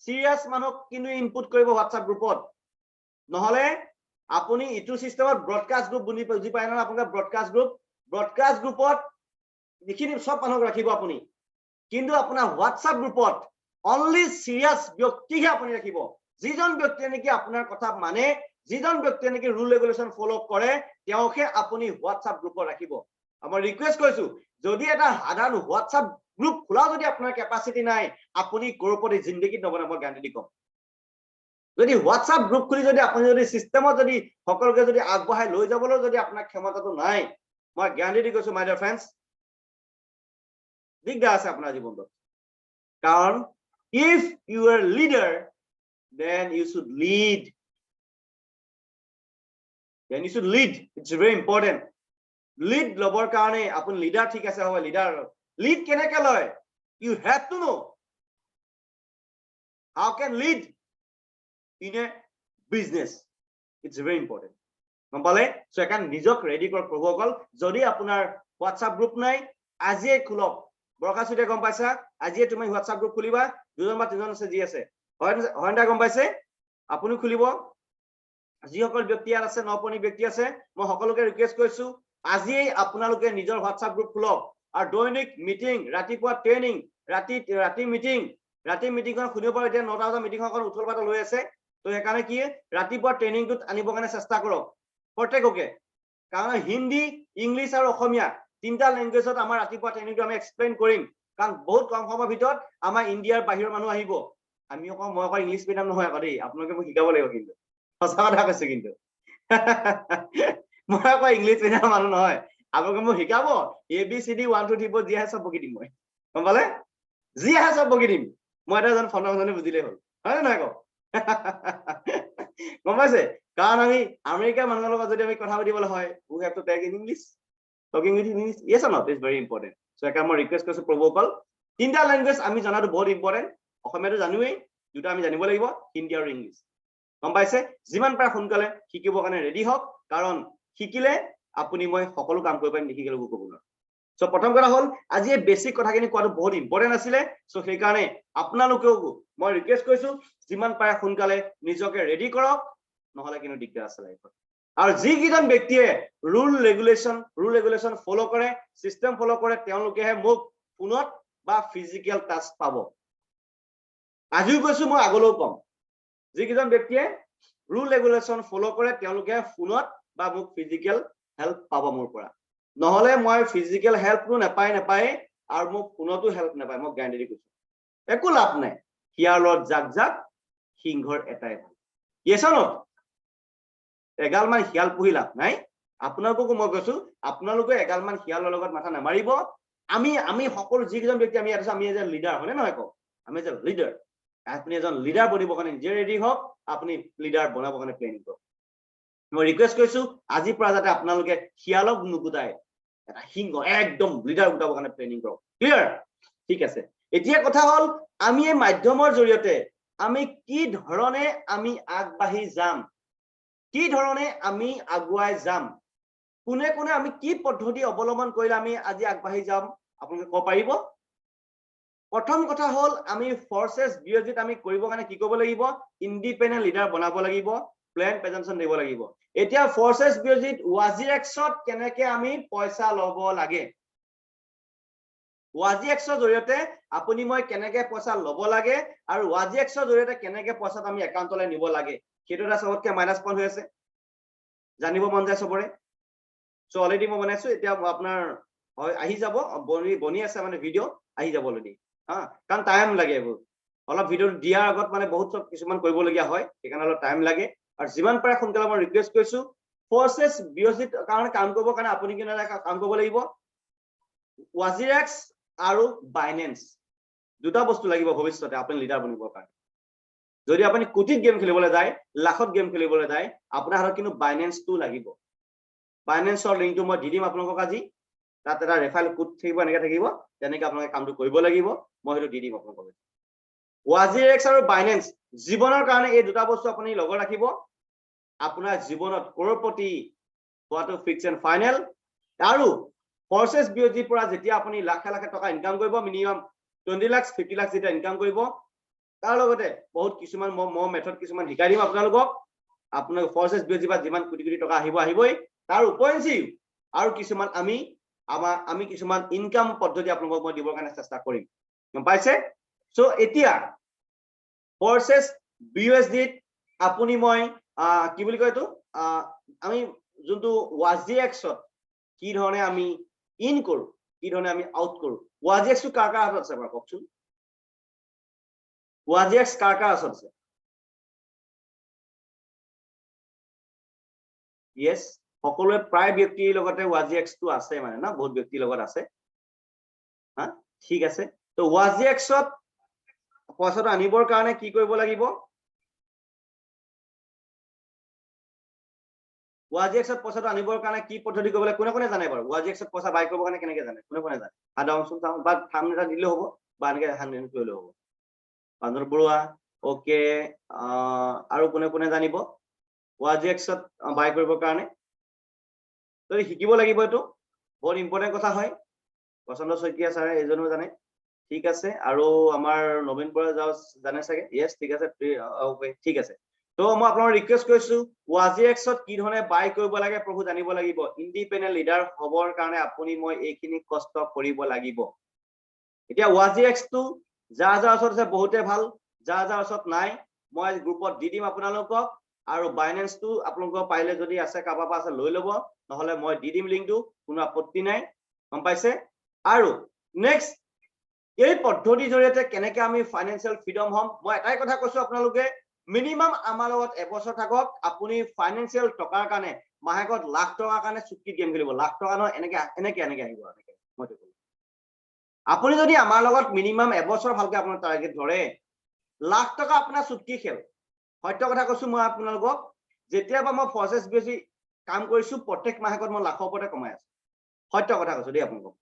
সিৰিয়াস মানুহ কিন্তু ইনপুট কৰিব হোৱাটসঅ্যাপ গ্ৰুপত নহলে আপুনি ইটো সিস্টেমত ব্ৰডকাষ্ট গ্ৰুপ বুজি পায় না আপোনাৰ ব্ৰডকাষ্ট গ্ৰুপত দেখিনি সব মানুহক ৰাখিব আপুনি কিন্তু আপোনাৰ হোৱাটসঅ্যাপ গ্ৰুপত অনলি সিৰিয়াস ব্যক্তিহে আপুনি ৰাখিব যিজন ব্যক্তিয়ে নেকি আপোনাৰ কথা মানে যিজন ব্যক্তিয়ে নেকি ৰুল ৰেগুলেশন ফলো কৰে তেওঁকে আপুনি হোৱাটসঅ্যাপ গ্ৰুপত ৰাখিব আমাৰ ৰিকুৱেষ্ট কৰিছো যদি এটা সাধাৰণ হোৱাটসঅ্যাপ গ্ৰুপ খোলা যদি আপোনাৰ কেপাসিটি নাই আপুনি কৰপতি জিন্দগীত নবনাব গ্যাৰান্টি দি কম যদি হোৱাটসঅ্যাপ গ্ৰুপ খুলি যদি আপুনি যদি সিস্টেমত যদি সকলোকে যদি আগবঢ়াই লৈ যাবলৈ যদি আপোনাৰ ক্ষমতাটো নাই মই গ্যাৰান্টি দি কৈছো মাই ডিয়াৰ ফ্ৰেন্ডস দিগদাৰ আছে আপোনাৰ জীৱনত কাৰণ if you are leader then you should lead it's very important lead লবৰ কাৰণে আপুনি লিডাৰ ঠিক আছে হ'ব লিডাৰ lead কেনেকৈ লয় you have to know how can lead in a business it's very important গম পালে সো এখন নিজক ৰেডি কৰক প্ৰভুসকল যদি আপোনাৰ হোৱাটছআপ গ্ৰুপ নাই আজিয়ে খোলক বৰখা চুটিয়া গম পাইছা আজিয়ে তুমি হোৱাটছআপ গ্ৰুপ খুলিবা দুজন বা তিনিজন আছে যি আছে হয় না গম পাইছে আপুনি খুলিব যিসকল ব্যক্তি আছে নপনি ব্যক্তি আছে মই সকলোকে ৰিকুৱেষ্ট কৰিছো আজিয়ে আপোনালোকে নিজৰ হোৱাটছআপ গ্ৰুপ খোলক আৰু দৈনিক মিটিং ৰাতিপুৱা ট্ৰেইনিং ৰাতি মিটিংখন শুনিব পাৰো এতিয়া 9টা বজাৰ মিটিংখন উঠল পাতল হৈ আছে তো সেইকাৰণে কি ৰাতিপুৱা ট্ৰেইনিংটোত আনিবৰ কাৰণে চেষ্টা কৰক প্ৰত্যেককে কাৰণ হিন্দী ইংলিছ আৰু অসমীয়া তিনটা ল্যাঙ্গুৱেজত আমাৰ ৰাতিপুৱা ট্ৰেইনিংটো আমি এক্সপ্লেইন কৰিম কাৰণ বহুত কম সময়ৰ ভিতৰত আমাৰ ইণ্ডিয়াৰ বাহিৰৰ মানুহ আহিব আমি মই ইংলিছ মিডিয়াম নহয় আকৌ দেই আপোনালোকে মোক শিকাব লাগিব কিন্তু সঁচা কথা কৈছে কিন্তু মই ইংলিছ মিডিয়াম মানুহ নহয় আপোনালোকে মোক শিকাব ABCD 1 2 3 4 যি আছে সব বকি দিম মই গম পালে যি আছে সব বকি দিম মই এটা জন ফোনজনে বুজিলে হ'ল হয় নহয় কও গম পাইছে কাৰণ আমি আমেৰিকাৰ মানুহৰ লগত যদি আমি কথা পাতিবলৈ হয় we have to talk in English talking with English yes or not is very important so I can request কৰিছো প্ৰভুসকল তিনটা ল্যাঙ্গুৱেজ আমি জানাটো বহুত ইম্পৰ্টেন্ট অসমীয়াটো জানোৱেই দুটা আমি জানিব লাগিব হিন্দী আৰু ইংলিছ গম পাইছে যিমান পাৰে সোনকালে শিকিবৰ কাৰণে ৰেডি হওক কাৰণ শিকিলে আপুনি মই সকলো কাম কৰিব পাৰিম নিশিকিলে একো ক'ব নোৱাৰো সো প্ৰথম কথা হ'ল আজি এই বেসিক কথাখিনি কোৱাটো বহুত ইম্পৰ্টেন্ট আছিলে সো সেই কাৰণে আপোনালোকেও মই ৰিকুৱেষ্ট কৰিছো যিমান পাৰে সোনকালে নিজকে ৰেডি কৰক নহলে কিন্তু দিগদাৰ আছে লাইফত আৰু যি কিজন ব্যক্তিয়ে ৰুল ৰেগুলেশন ফলো কৰে সিস্টেম ফলো কৰে তেওঁলোকেহে মোক ফোনত বা ফিজিক্যাল টাচ পাব আজিও কৈছো মই আগলৈও কম যি কিজন ব্যক্তিয়ে ৰুল ৰেগুলেশন ফলো কৰে তেওঁলোকে ফোনত বা মোক ফিজিক্যাল হেল্প পাব মোৰ পৰা নহলে মই ফিজিক্যাল হেল্পটো নাপায় আৰু মোক ফোনতো হেল্প নাপায় মই গ্যাৰান্টি কৈছো একো লাভ নাই হিয়ালত জাক সিংহৰ এটাই ভাল yes or not এগাল মান হিয়াল পুহি লাভ নাই আপোনালোককো মই কৈছো আপোনালোকে এগাল মান হিয়ালৰ লগত মাথা নামাৰিব আমি সকলো যিজন ব্যক্তি আমি আছে আমি এজন লিডাৰ হয়নে নহয় কও আমি এজন লিডাৰ আপুনি এজন লিডাৰ বনিবৰ কাৰণে নিজে ৰেডি হওক আপুনি লিডাৰ বনাবৰ কাৰণে প্লেনিং কৰক মই ৰিকুৱেষ্ট কৰিছো আজি পৰা যাতে আপোনালোকে হিয়ালক নুকুটাই এটা সিংহ একদম লিডাৰ গোটাবৰ কাৰণে প্লেনিং কৰক ক্লিয়াৰ ঠিক আছে এতিয়া কথা হ'ল আমি এই মাধ্যমৰ জৰিয়তে আমি কি ধৰণে আমি আগবাঢ়ি যাম কি ধৰণে আমি আগুৱাই যাম কোনে কোনে আমি কি পদ্ধতি অৱলম্বন কৰিলে আমি আজি আগবাঢ়ি যাম আপোনালোকে ক'ব পাৰিব প্ৰথম কথা হ'ল আমি ফৰ্সেস বিয়োজিত আমি কৰিব কাৰণে কি কৰিব লাগিব ইন্ডিপেন্ডেন্ট লিডাৰ বনাব লাগিব প্ল্যান প্ৰেজেন্টেশন দিব লাগিব এতিয়া ফৰ্সেস বিয়োজিত ওয়াজিএক্সত কেনেকে আমি পইচা লব লাগে ওয়াজিএক্সৰ জৰিয়তে আপুনি মই কেনেকে পইচা লব লাগে আৰু ওয়াজিএক্সৰ জৰিয়তে কেনেকে পইচা আমি একাউণ্টলৈ নিব লাগে সেইটো এটা সবতকে মাইনাস পইণ্ট হৈ আছে জানিব মন যায় সবৰে সো অলৰেডি মই বনাইছো এতিয়া আপোনাৰ আহি যাব বনি আছে মানে ভিডিও আহি যাব অলৰেডি কাৰণ টাইম লাগে এইবোৰ অলপ ভিডিও দিয়াৰ আগত মানে বহুত সব কিছুমান কৰিবলগীয়া হয় সেইকাৰণে অলপ টাইম লাগে আৰু যিমান পাৰে সোনকালে মই ৰিকুৱেষ্ট কৰিছো ফৰ্সেস বিয়োজিত কাৰণে কাম কৰিবৰ কাৰণে আপুনি কেনেদৰে কাম কৰিব লাগিব ওয়াজিএক্স আৰু বাইনেন্স দুটা বস্তু লাগিব ভৱিষ্যতে আপুনি লিডাৰ বনিবৰ কাৰণে যদি আপুনি কোটিত গেম খেলিবলৈ যায় লাখত গেম খেলিবলৈ যায় আপোনাৰ হাতত কিন্তু বাইনেন্সটো লাগিব বাইনেন্সৰ লিংকটো মই দি দিম আপোনালোকক আজি তাত এটা ৰেফাৰেল কোড থাকিব এনেকৈ থাকিব তেনেকৈ আপোনালোকে কামটো কৰিব লাগিব মই সেইটো দি দিম আপোনালোকক ওয়াজিএক্স আৰু বাইনেন্স জীৱনৰ কাৰণে এই দুটা বস্তু আপুনি লগত ৰাখিব আপোনাৰ জীৱনত কৰপতি হোৱাটো ফিক্স এণ্ড ফাইনেল আৰু ফৰ্সেস বিয়োজিৰ পৰা যেতিয়া আপুনি লাখ লাখ টকা ইনকাম কৰিব মিনিমাম 20 লাখ 50 লাখ যেতিয়া ইনকাম কৰিব তাৰ লগতে বহুত কিছুমান মই মেথড কিছুমান শিকাই দিম আপোনালোকক আপোনালোক ফৰ্সেস বিয়োজিৰ পৰা যিমান কোটি কোটি টকা আহিবই তাৰ উপৰিঞ্চি আৰু কিছুমান আমি কিছুমান ইনকাম পদ্ধতি আপোনালোকক মই দিবৰ কাৰণে চেষ্টা কৰিম গম পাইছে সো এতিয়া ফৰ্সেস বিয়োজিত আপুনি মই কি বুলি কয় তো আমি যোনটো ওয়াজিএক্সত কি ধৰণে আমি ইন কৰো কি ধৰণে আমি আউট কৰো ওয়াজিএক্স টো কাৰ হাতত আছে বাৰু কওকচোন ওয়াজিএক্স কাৰ হাতত আছে yes সকলোৱে প্ৰায় ব্যক্তিৰ লগতে ওয়াজিএক্স টো আছে মানে না বহুত ব্যক্তিৰ লগত আছে ঠিক আছে তো ওয়াজিএক্সত পইচাটো আনিবৰ কাৰণে কি কৰিব লাগিব ওয়াজিএক্সত পইচাটো আনিবৰ কাৰণে কি পদ্ধতি কৰিব লাগে কোনে জানে বাৰু ওয়াজিএক্সত পইচা বাই কৰিবৰ কাৰণে কেনেকৈ জানে কোনে জানে সাধাৰণচোন বা থাম এটা দিলে হ'ব বা এনেকৈ হান্ড্ৰেড কৰিলে হ'ব বান্দৰ বৰুৱা ওকে আৰু কোনে জানিব ওয়াজিএক্সত বাই কৰিবৰ কাৰণে তো শিকিব লাগিব এটো বহুত ইম্পৰ্টেন্ট কথা হয় পছন্দ শইকীয়া স্যাৰ এজনো জানে ঠিক আছে আৰু আমাৰ নবীন বৰা যাও জানে চাগে ইয়েস ঠিক আছে ওকে ঠিক আছে তো মই আপোনাক ৰিকুৱেষ্ট কৰিছো ওয়াজিএক্সত কি ধৰণে বাই কৰিব লাগে প্ৰভু জানিব লাগিব ইন্ডিপেন্ডেন্ট লিডাৰ হবৰ কাৰণে আপুনি মই এইখিনি কষ্ট কৰিব লাগিব এতিয়া ওয়াজিএক্স টো যা ওচৰত আছে বহুতে ভাল যা ওচৰত নাই মই গ্ৰুপত দি দিম আপোনালোকক আৰু বাইনেন্স টো আপোনালোকক পাইলে যদি আছে কাবাবা আছে লৈ লব নহলে মই দি দিম লিংকটো কোনো আপত্তি নাই গম পাইছে আৰু নেক্সট এই পদ্ধতিৰ জৰিয়তে কেনেকৈ আমি ফাইনান্সিয়েল ফ্ৰীডম হম মই এটাই কথা কৈছো আপোনালোকে মিনিমাম আমাৰ লগত এবছৰ থাকক আপুনি ফাইনান্সিয়েল টকাৰ কাৰণে মাহেকত লাখ টকাৰ কাৰণে চুক্তি গেম খেলিব লাখ টকা নহয় এনেকে আহিব মই আপুনি যদি আমাৰ লগত মিনিমাম এবছৰ ভালকে আপোনাৰ টাৰ্গেট ধৰে লাখ টকা আপোনাৰ চুক্তি খেল সত্য কথা কৈছো মই আপোনালোকক যেতিয়াবা মই ফৰ্চেছ বেছি কাম কৰিছো প্ৰত্যেক মাহেকত মই লাখৰ ওপৰতে কমাই আছো সত্য কথা কৈছো দেই আপোনালোকক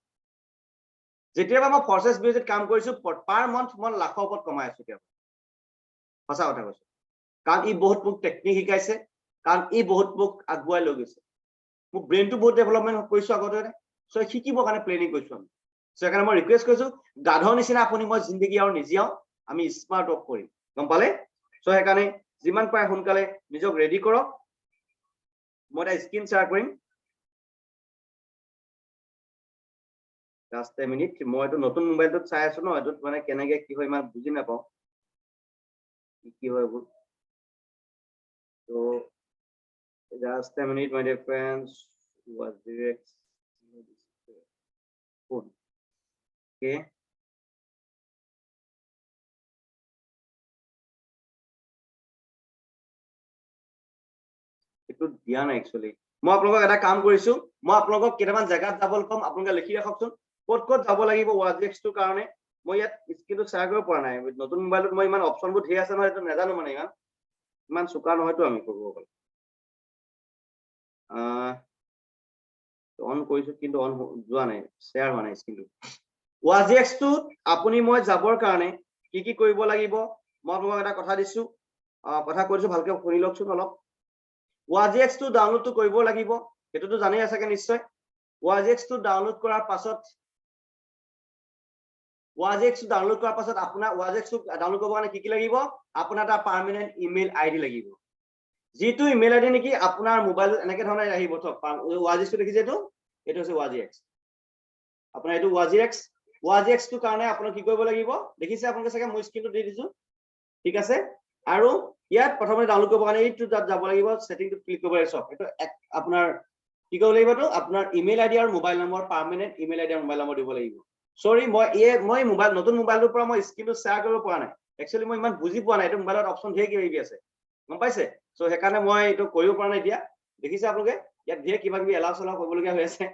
যেতিয়াবা মই ফৰ্চেছ বেছিত কাম কৰিছো পাৰ মান্থ মই লাখৰ ওপৰত কমাই আছো এতিয়া সঁচা কথা কৈছো কাৰণ ই বহুত মোক টেকনিক শিকাইছে কাৰণ ই বহুত মোক আগুৱাই লৈ গৈছে মোৰ ব্ৰেইনটো বহুত ডেভেলপমেন্ট কৰিছো আগতে সো শিকিবৰ কাৰণে প্লেনিং কৰিছো আমি সো সেইকাৰণে মই ৰিকুৱেষ্ট কৰিছো গাধৰ নিচিনা আপুনি মই জিন্দগী আৰু নিজিয়াও আমি স্মাৰ্ট ৱৰ্ক কৰিম গম পালে সো সেইকাৰণে যিমান পাৰে সোনকালে নিজক ৰেডি কৰক মই এটা স্ক্ৰীন শ্বেয়াৰ কৰিম জাষ্ট এ মিনিট মই এইটো নতুন মোবাইলটোত চাই আছো ন এটোত মানে কেনেকে কি হয় ইমান বুজি নাপাওঁ কি হয় এইবোৰ So, just a minute, my dear friends. Was direct. Okay. It would be actually. মই আপোনালোকক এটা কাম কৰিছো মই আপোনালোকক কেইটামান জায়গাত যাবলৈ কম আপোনালোকে লিখি ৰাখকচোন ক'ত যাব লাগিব ওয়াজিএক্স টোৰ কাৰণে মই ইয়াত স্ক্ৰীনটো শ্বেয়াৰ কৰিব পৰা নাই নতুন মোবাইলত মই ইমান অপচনবোৰ ধেৰ আছে নহয় এইটো নাজানো মানে ইমান চোকা নহয়তো আমি কৰিব গ'লে অন কৰিছো কিন্তু অন যোৱা নাই শ্বেয়াৰ হোৱা নাই স্ক্ৰীনটো ওয়াজিএক্স টো আপুনি মই যাবৰ কাৰণে কি কৰিব লাগিব মই আপোনাক এটা কথা দিছো কথা কৈছো ভালকে শুনি লওকচোন অলপ ওয়াজিএক্স টো ডাউনলোড টো কৰিব লাগিব এটোটো জানেই আছে নিশ্চয় ওয়াজিএক্স টো ডাউনলোড কৰাৰ পাছত আপোনাৰ ওয়াজিএক্স টো ডাউনলোড কৰিব কাৰণে কি লাগিব আপোনাৰ এটা পাৰ্মানেন্ট ইমেইল আইডি লাগিব যেটো ইমেইল আইডি নেকি আপোনাৰ মোবাইল এনেকে ধৰণে আহিব থক ওয়াজিএক্স টো দেখিছে এটো হৈছে ওয়াজিএক্স আপোনাৰ এটো ওয়াজিএক্স টো কাৰণে আপোনাক কি কৰিব লাগিব দেখিছে আপোনালোকে চাগে মই স্ক্ৰীনটো দি দিছো ঠিক আছে আৰু ইয়াত প্ৰথমে ডাউনলোড কৰিব কাৰণে এইটো তাত যাব লাগিব সেটিংটো ক্লিক কৰিব লাগিব এটো আপোনাৰ কি কৰিব লাগিব তো আপোনাৰ ইমেইল আইডি আৰু mobile number permanent email ID আৰু মোবাইল নম্বৰ দিব লাগিব সৰি মই মোবাইল নতুন মোবাইলটোৰ পৰা মই স্ক্ৰীনটো শ্বেয়াৰ কৰিব পৰা নাই একচুয়ালি মই ইমান বুজি পোৱা নাই এটো মোবাইলত অপচন ধেৰ কিবা আছে গম পাইছে সো সেইকাৰণে মই এটো কৰিব পৰা নাই এতিয়া দেখিছে আপোনালোকে ইয়াত ধেৰ কিবা এলাউ কৰিবলগীয়া হৈ আছে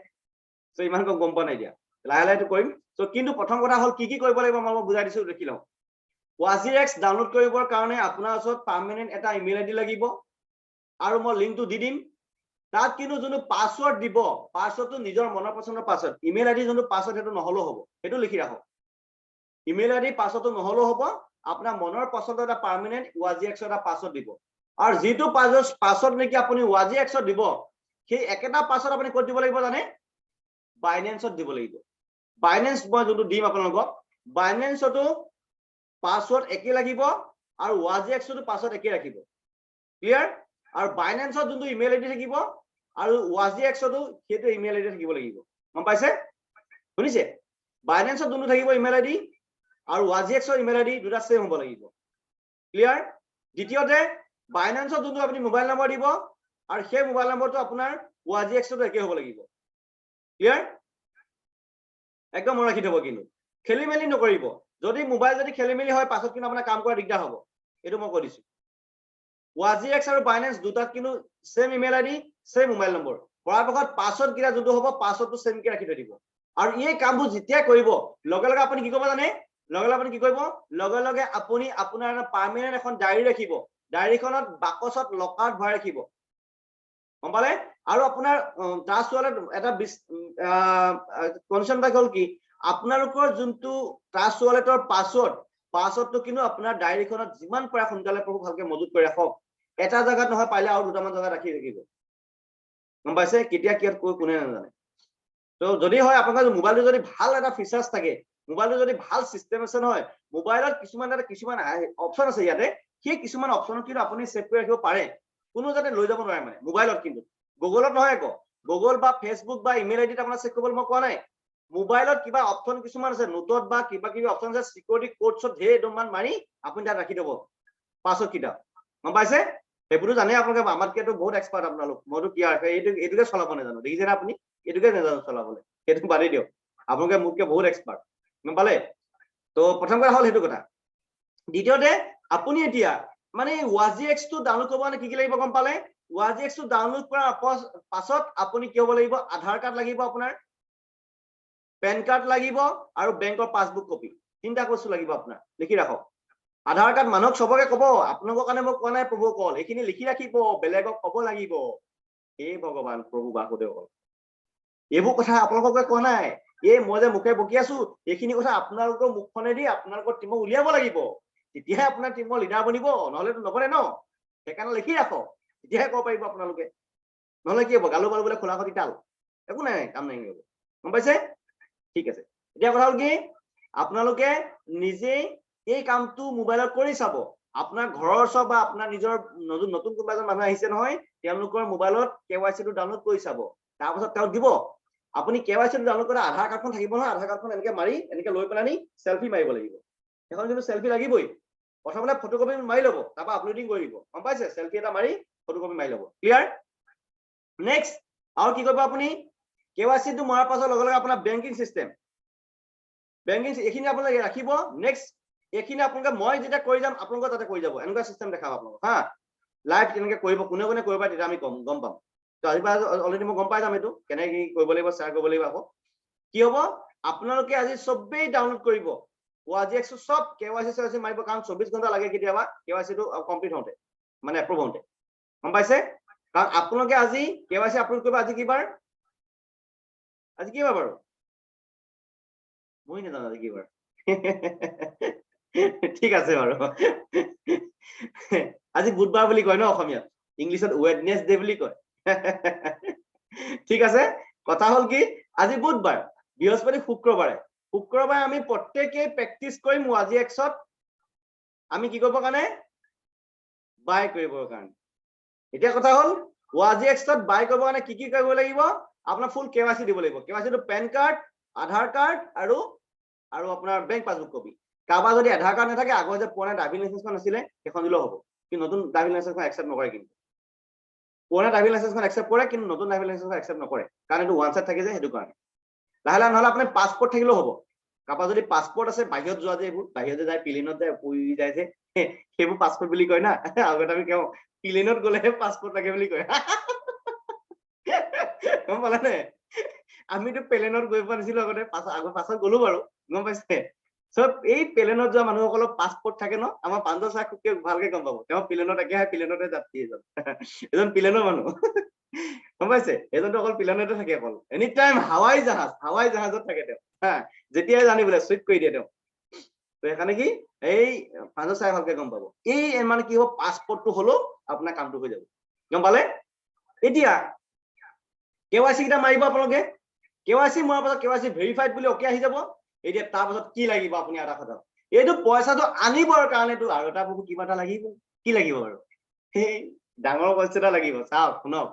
সো ইমান গম পোৱা নাই এতিয়া লাহে কৰিম সো কিন্তু প্ৰথম কথা হল কি কৰিব লাগিব মই বুজাই দিছো দেখি লওঁ ওয়াজিএক্স ডাউনলোড কৰিবৰ কাৰণে আপোনাৰ ওচৰত পাৰ্মানেন্ট এটা ইমেইল আইডি লাগিব আৰু মই লিংকটো দি দিম তাত কিন্তু যোনটো পাসওয়াৰ্ড দিব পাসওয়াৰ্ডটো নিজৰ মনৰ পছন্দৰ পাসওয়াৰ্ড ইমেইল আইডি যোনটো পাসওয়াৰ্ড হেতু নহলেও হ'ব হেতু লিখি ৰাখক ইমেইল আইডি পাসওয়াৰ্ডটো নহলেও হ'ব আপোনাৰ মনৰ পছন্দৰ এটা পাৰ্মানেন্ট ওয়াজিএক্সৰ এটা পাসওয়াৰ্ড দিব আৰু যেটো পাসওয়াৰ্ড নেকি আপুনি ওয়াজিএক্সত দিব সেই একেটা পাসওয়াৰ্ড আপুনি ক'ত দিব লাগিব জানে বাইনেন্সত দিব লাগিব বাইনেন্স মই যোনটো দিম আপোনালোকক বাইনেন্সটো পাসওয়ার্ড একে লাগিব আৰু ওয়াজিএক্সটো পাসওয়াৰ্ড একে ৰাখিব ক্লিয়াৰ আৰু বাইনেন্সত যোনটো ইমেইল আইডি থাকিব আৰু ওয়াজিএক্সটো সেইটো ইমেইল আইডি থাকিব লাগিব গম পাইছে শুনিছে বাইনেন্সত যোনটো থাকিব ইমেইল আইডি আৰু ওয়াজিএক্সৰ ইমেইল আইডি দুটা সেম হ'ব লাগিব ক্লিয়াৰ দ্বিতীয়তে বাইনেন্সত যোনটো আপুনি মোবাইল নম্বৰ দিব আৰু সেই মোবাইল নম্বৰটো আপোনাৰ ওয়াজিএক্সটো একে হ'ব লাগিব ক্লিয়াৰ একদম মন ৰাখি থব কিন্তু খেলিমেলি নকৰিব যদি মোবাইল যদি খেলিমেলি হয় পাছত কিন্তু আপোনাৰ কাম কৰা দিগদাৰ হ'ব এটো মই কৈ দিছো ওয়াজিএক্স আৰু বাইনেন্স দুটাত কিন্তু same email ID same mobile number পৰাপক্ষত পাসওয়াৰ্ড কিটা যোনটো হ'ব পাসওয়াৰ্ডটো সেম কে ৰাখি থৈ দিব আৰু এই কামবোৰ যেতিয়া কৰিব লগে আপুনি কি কৰিব জানে আপুনি কি কৰিব লগে আপুনি আপোনাৰ এটা পাৰ্মানেন্ট এখন ডায়েৰী ৰাখিব ডায়েৰীখনত বাকচত লকাৰত ভৰাই ৰাখিব গম পালে আৰু আপোনাৰ ট্ৰাষ্ট ৱালেট এটা কনসেপ্ট হ'ল কি আপোনালোকৰ যোনটো ট্ৰাষ্ট ৱালেটৰ পাসওয়াৰ্ডটো কিন্তু আপোনাৰ ডায়েৰীখনত যিমান পাৰে সোনকালে ভালকে মজুত কৰি ৰাখক এটা জায়গাত নহয় পাইলে আৰু দুটামান জায়গাত ৰাখি থাকিব গম পাইছে কেতিয়া কিয় কোনে নাজানে তো যদি হয় আপোনালোকৰ মোবাইলটো যদি ভাল এটা ফিচাৰ্ছ থাকে মোবাইলটো যদি ভাল সিস্টেমেশন হয় মোবাইলত কিছুমান অপচন আছে ইয়াতে সেই কিছুমান অপচন কিন্তু আপুনি সেভ কৰি ৰাখিব পাৰে কোনো যাতে লৈ যাব নোৱাৰে মানে মোবাইলত কিন্তু গুগলত নহয় আকৌ গুগল বা ফেসবুক বা ইমেইল আইডিত আপোনাৰ চেক কৰিবলৈ মই কোৱা নাই মোবাইলত কিবা অপচন কিছুমান আছে নোটত বা কিবা অপচন আছে সিকিউৰিটি কোডছত ধেৰ দমান মাৰি আপুনি তাত ৰাখি দিব পাছৱৰ্ড কিটা গম পাইছে সেইবোৰটো জানে আপোনালোকে আমাতকেতো বহুত এক্সপাৰ্ট আপোনালোক মইতো কি আৰু এইটোকে চলাব নাজানো দেখিছে না আপুনি এইটোকে নাজানো চলাবলৈ সেইটো বাদেই দিয়ক আপোনালোকে মোতকে বহুত এক্সপাৰ্ট গম পালে তো প্ৰথম কথা হল সেইটো কথা দ্বিতীয়তে আপুনি এতিয়া মানে WazX টো ডাউনলোড কৰিব কাৰণে কি লাগিব গম পালে WazX টো ডাউনলোড কৰাৰ পাছত আপুনি কি হ'ব লাগিব আধাৰ কাৰ্ড লাগিব আপোনাৰ পেন কাৰ্ড লাগিব আৰু বেংকৰ পাছবুক কপি তিনটা বস্তু লাগিব আপোনাৰ লিখি ৰাখক আধাৰ কাৰ্ড মানুহক সবকে কব আপোনালোকৰ কাৰণে মই কোৱা নাই প্ৰভু কল এইখিনি লিখি ৰাখিব বেলেগক কব লাগিব হে ভগৱান প্ৰভু বাসুদেৱ এইবোৰ কথা আপোনালোককে কোৱা নাই মই যে মুখে বকি আছো এইখিনি কথা আপোনালোকৰ মুখখনেদি আপোনালোকৰ টিমক উলিয়াব লাগিব তেতিয়াহে আপোনাৰ টিমৰ লিডাৰ বনিব নহলেতো নবনে ন সেইকাৰণে লিখি ৰাখক তেতিয়াহে ক'ব পাৰিব আপোনালোকে নহলে কি হ'ব গালু বালু বোলে খোলা খতি তাল একো নাই কাম নাই গম পাইছে ঠিক আছে এতিয়া কথা হ'ল কি আপোনালোকে নিজেই এই কামটো মোবাইলত কৰি চাব আপোনাৰ ঘৰৰ সব বা আপোনাৰ নিজৰ নতুন কোনোবা এজন মানুহ আহিছে নহয় তেওঁলোকৰ মোবাইলত KYC টো ডাউনলোড কৰি চাব তাৰপিছত তেওঁ দিব আপুনি KYC টো ডাউনলোড কৰা আধাৰ কাৰ্ডখন থাকিব নহয় আধাৰ কাৰ্ডখন এনেকে মাৰি এনেকে লৈ পেলানি সেলফি মাৰিব লাগিব এখন কিন্তু সেলফি লাগিবই প্ৰথমতে ফটোকপি মাৰি ল'ব তাৰপা আপলোডিং কৰি দিব গম পাইছে সেলফি এটা মাৰি ফটোকপি মাৰি ল'ব ক্লিয়াৰ নেক্সট আৰু কি কৰিব আপুনি KYC টো মৰাৰ পাছত লগে লগে আপোনাৰ বেংকিং সিস্টেম বেংকিং এইখিনি আপোনালোকে ৰাখিব নেক্সট এইখিনি আপোনালোকে মই যেতিয়া কৰি যাম আপোনালোকৰ তাতে কৰি যাব এনেকুৱা সিস্টেম দেখাব আপোনালোক হা লাইভ কেনেকৈ কৰিব কোনে কোনে কৰিব তেতিয়া আমি গম পাম তো আজি অলৰেডি মই গম পাই যাম এইটো কেনেকৈ কি কৰিব লাগিব শ্বেয়াৰ কৰিব লাগিব আকৌ কি হ'ব আপোনালোকে আজি সবেই ডাউনলোড কৰিব WazX সব KYC মাৰিব কাৰণ 24 ঘণ্টা লাগে কেতিয়াবা KYC টো কমপ্লিট হওঁতে মানে এপ্ৰুভ হওঁতে গম পাইছে কাৰণ আপোনালোকে আজি KYC আপলোড কৰিব আজি কি বাৰ বাৰু মই নাজানো আজি কি বাৰ ঠিক আছে বাৰু আজি বুধবাৰ বুলি কয় ন অসমীয়াত ইংলিছত ৱেডনেছডে বুলি কয় ঠিক আছে কথা হ'ল কি আজি বুধবাৰ বৃহস্পতি শুক্ৰবাৰে আমি প্ৰত্যেককে প্ৰেক্টিছ কৰিম WazXত আমি কি কৰিব কাৰণে বাই কৰিবৰ কাৰণে এতিয়া কথা হ'ল WazXত বাই কৰিবৰ কাৰণে কি কৰিব লাগিব আপোনাৰ ফুল KYC দিব লাগিব KYC টো পেন কাৰ্ড আধাৰ কাৰ্ড আৰু আপোনাৰ বেংক পাছবুক কপি কাৰোবাৰ যদি আধাৰ কাৰ্ড নাথাকে আগৰ যে পুৰণা ড্ৰাইভিং লাইসেন্সখন আছিলে সেইখন দিলেও হ'ব কিন্তু নতুন ড্ৰাইভিং লাইসেন্সখন একচেপ্ট নকৰে কিন্তু পুৰণা ড্ৰাইভিং লাইসেন্সখন একচেপ্ট কৰে কিন্তু নতুন ড্ৰাইভিং লাইসেন্সখন একচেপ্ট নকৰে কাৰণ এইটো ওৱান সাইড থাকে যে সেইটো কাৰণে লাহে লাহে নহলে আপোনাৰ পাছপোৰ্ট থাকিলেও হ'ব কাৰোবাৰ যদি পাছপোৰ্ট আছে বাহিৰত যোৱা যে এইবোৰ বাহিৰতে যায় প্লেনত যায় পৰি যায় যে সেইবোৰ পাছপোৰ্ট বুলি কয় না আগতে আমি কওঁ প্লেনত গ'লেহে পাছপোৰ্ট লাগে বুলি কয় গম পালানে আমিতো প্লেনত গৈ পোৱা নাছিলো আগতে পাছত গ'লো বাৰু গম পাইছে সব এই প্লেনত যোৱা মানুহসকলৰ পাছপোৰ্ট থাকে ন আমাৰ পাঞ্জল চাহ খুবকে ভালকে গম পাব তেওঁ প্লেনত একেহে প্লেনতে যাত্ৰী এজন প্লেনৰ মানুহ গম পাইছে এজনটো অকল প্লেনতে থাকে অকল এনি টাইম হাৱাই জাহাজত থাকে তেওঁ যেতিয়াই জানি বোলে চুইট কৰি দিয়ে তেওঁ তো সেইকাৰণে কি এই পাঞ্জল চাহ ভালকে গম পাব এই মানে কি হ'ব পাছপোৰ্টটো হলো আপোনাৰ কামটো হৈ যাব গম পালে এতিয়া KYC কিটা মাৰিব আপোনালোকে KYC মৰাৰ পাছত KYC ভেৰিফাইড বুলি অকে আহি যাব এতিয়া তাৰ পাছত কি লাগিব আপুনি এটা কথা এইটো পইচাটো আনিবৰ কাৰণেতো আৰু এটা বহুত কিবা এটা লাগিব কি লাগিব বাৰু সেই ডাঙৰ বস্তু এটা লাগিব চাওক শুনক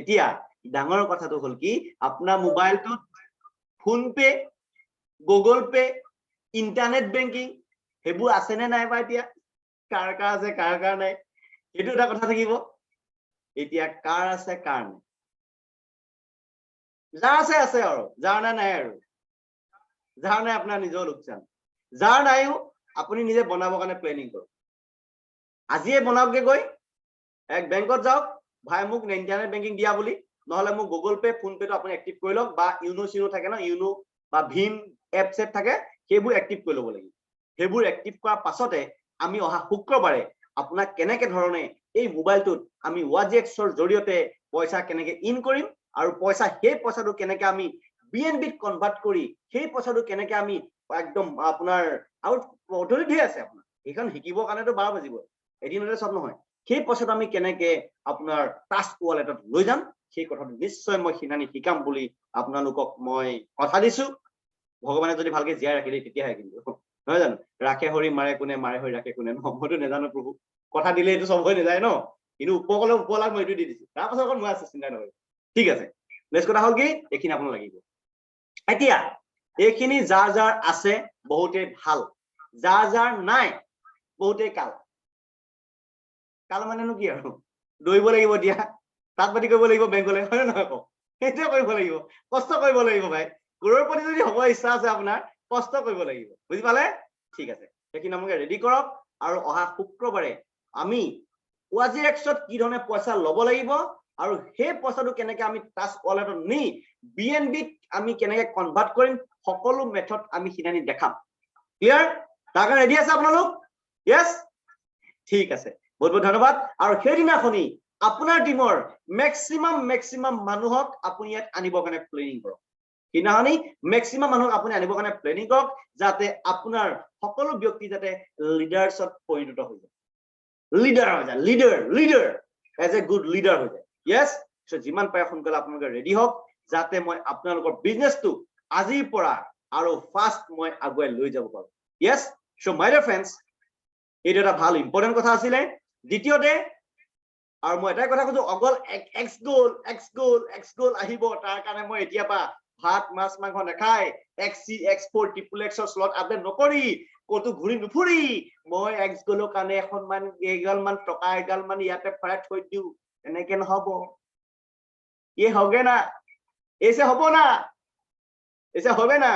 এতিয়া ডাঙৰ কথাটো হ'ল কি আপোনাৰ মোবাইলটোত phone pay Google pay internet banking সেইবোৰ আছে নে নাই বা এতিয়া কাৰ আছে কাৰ নাই সেইটো এটা কথা থাকিব এতিয়া কাৰ আছে কাৰ নাই যাৰ আছে আৰু যাৰ নাই আৰু যাৰ নাই আপোনাৰ নিজৰ লোকচান যাৰ নাইও আপুনি নিজে বনাবৰ কাৰণে প্লেনিং কৰক আজিয়ে বনাওকগে গৈ এক বেংকত যাওক ভাই মোক ইন্টাৰনেট বেংকিং দিয়া বুলি নহলে মোক গুগল পে ফোন পেটো আপুনি এক্টিভ কৰি লওক বা ইউনো চিনো থাকে ন ইউনো বা ভীম এপ সেপ থাকে সেইবোৰ এক্টিভ কৰি ল'ব লাগিব সেইবোৰ এক্টিভ কৰাৰ পাছতে আমি অহা শুক্ৰবাৰে আপোনাক কেনেকে ধৰণে এই মোবাইলটোত আমি WazXৰ জৰিয়তে পইচা কেনেকে ইন কৰিম আৰু সেই পইচাটো কেনেকে আমি BNBত কনভাৰ্ট কৰি সেই পইচাটো কেনেকে আমি একদম আপোনাৰ আউট পদ্ধতি ধেৰ আছে আপোনাৰ এইখন শিকিবৰ কাৰণেতো 12 বাজিব এদিনতে সব নহয় সেই পইচাটো আমি কেনেকে আপোনাৰ ট্ৰাষ্ট ৱালেটত লৈ যাম সেই কথাটো নিশ্চয় মই সিনানি শিকাম বুলি আপোনালোকক মই কথা দিছো ভগৱানে যদি ভালকে জীয়াই ৰাখিলে তেতিয়াহে কিন্তু নহয় জানো ৰাখে হৰি মাৰে কোনে মাৰে হৰি ৰাখে কোনে মইতো নাজানো প্ৰভু কথা দিলে এইটো চব হৈ নাযায় ন কিন্তু উপকলে উপলাগ মই এইটো দি দিছো তাৰপাছত অকণ মই আছে চিন্তা নকৰিব ঠিক আছে নেক্সট কথা হ'ল কি এইখিনি আপোনাক লাগিব এতিয়া এইখিনি যাৰ যাৰ আছে বহুতে ভাল যাৰ যাৰ নাই বহুতে কাল কাল মানেনো কি আৰু দৌৰিব লাগিব দিয়া তাত বাতি কৰিব লাগিব বেংকলৈ হয় নহয় আকৌ সেইটোৱে কৰিব লাগিব কষ্ট কৰিব লাগিব ভাই কৰোৰপতি যদি হ'ব ইচ্ছা আছে আপোনাৰ কষ্ট কৰিব লাগিব বুজি পালে ঠিক আছে সেইখিনি আমাকে ৰেডি কৰক আৰু অহা শুক্ৰবাৰে আমি ওয়াজিএক্সত কি ধৰণে পইচা ল'ব লাগিব আৰু সেই পইচাটো কেনেকৈ আমি টাচ ৱালেটত নি বিএনবিত আমি কেনেকৈ কনভাৰ্ট কৰিম সকলো মেথড আমি সিনানি দেখাম ক্লিয়াৰ তাৰ কাৰণে ৰেডি আছে আপোনালোক ইয়েছ ঠিক আছে বহুত বহুত ধন্যবাদ আৰু সেইদিনাখনি আপোনাৰ টিমৰ মেক্সিমাম মানুহক আপুনি ইয়াত আনিবৰ কাৰণে প্লেনিং কৰক সেইদিনাখনি মেক্সিমাম মানুহক আপুনি আনিবৰ কাৰণে প্লেনিং কৰক যাতে আপোনাৰ সকলো ব্যক্তি যাতে লিডাৰ্ছত পৰিণত হৈ যায় লিডাৰ হৈ যায় leader as a good leader হৈ যায় ইয়েছ সো যিমান পাৰে সোনকালে আপোনালোকে ৰেডি হওক যাতে মই আপোনালোকৰ বিজনেছটো আজিৰ পৰা আৰু ফাষ্ট মই আগুৱাই লৈ যাব পাৰো yes so my dear friends এইটো এটা ভাল ইম্পৰ্টেণ্ট কথা আছিলে দ্বিতীয়তে আৰু মই এটাই কথা কৈছো অকল এক্স গ'ল আহিব তাৰ কাৰণে মই এতিয়া পৰা ভাত মাছ মাংস নাখাই XC X4 XXX slot update নকৰি কতো ঘূৰি নুফুৰি মই এক্স গ'লৰ কাৰণে এখনমান এগালমান টকা এগালমান ইয়াতে ভৰাই থৈ দিও এনেকে নহব ये होगे ना ऐसे হব না ऐसे হবে না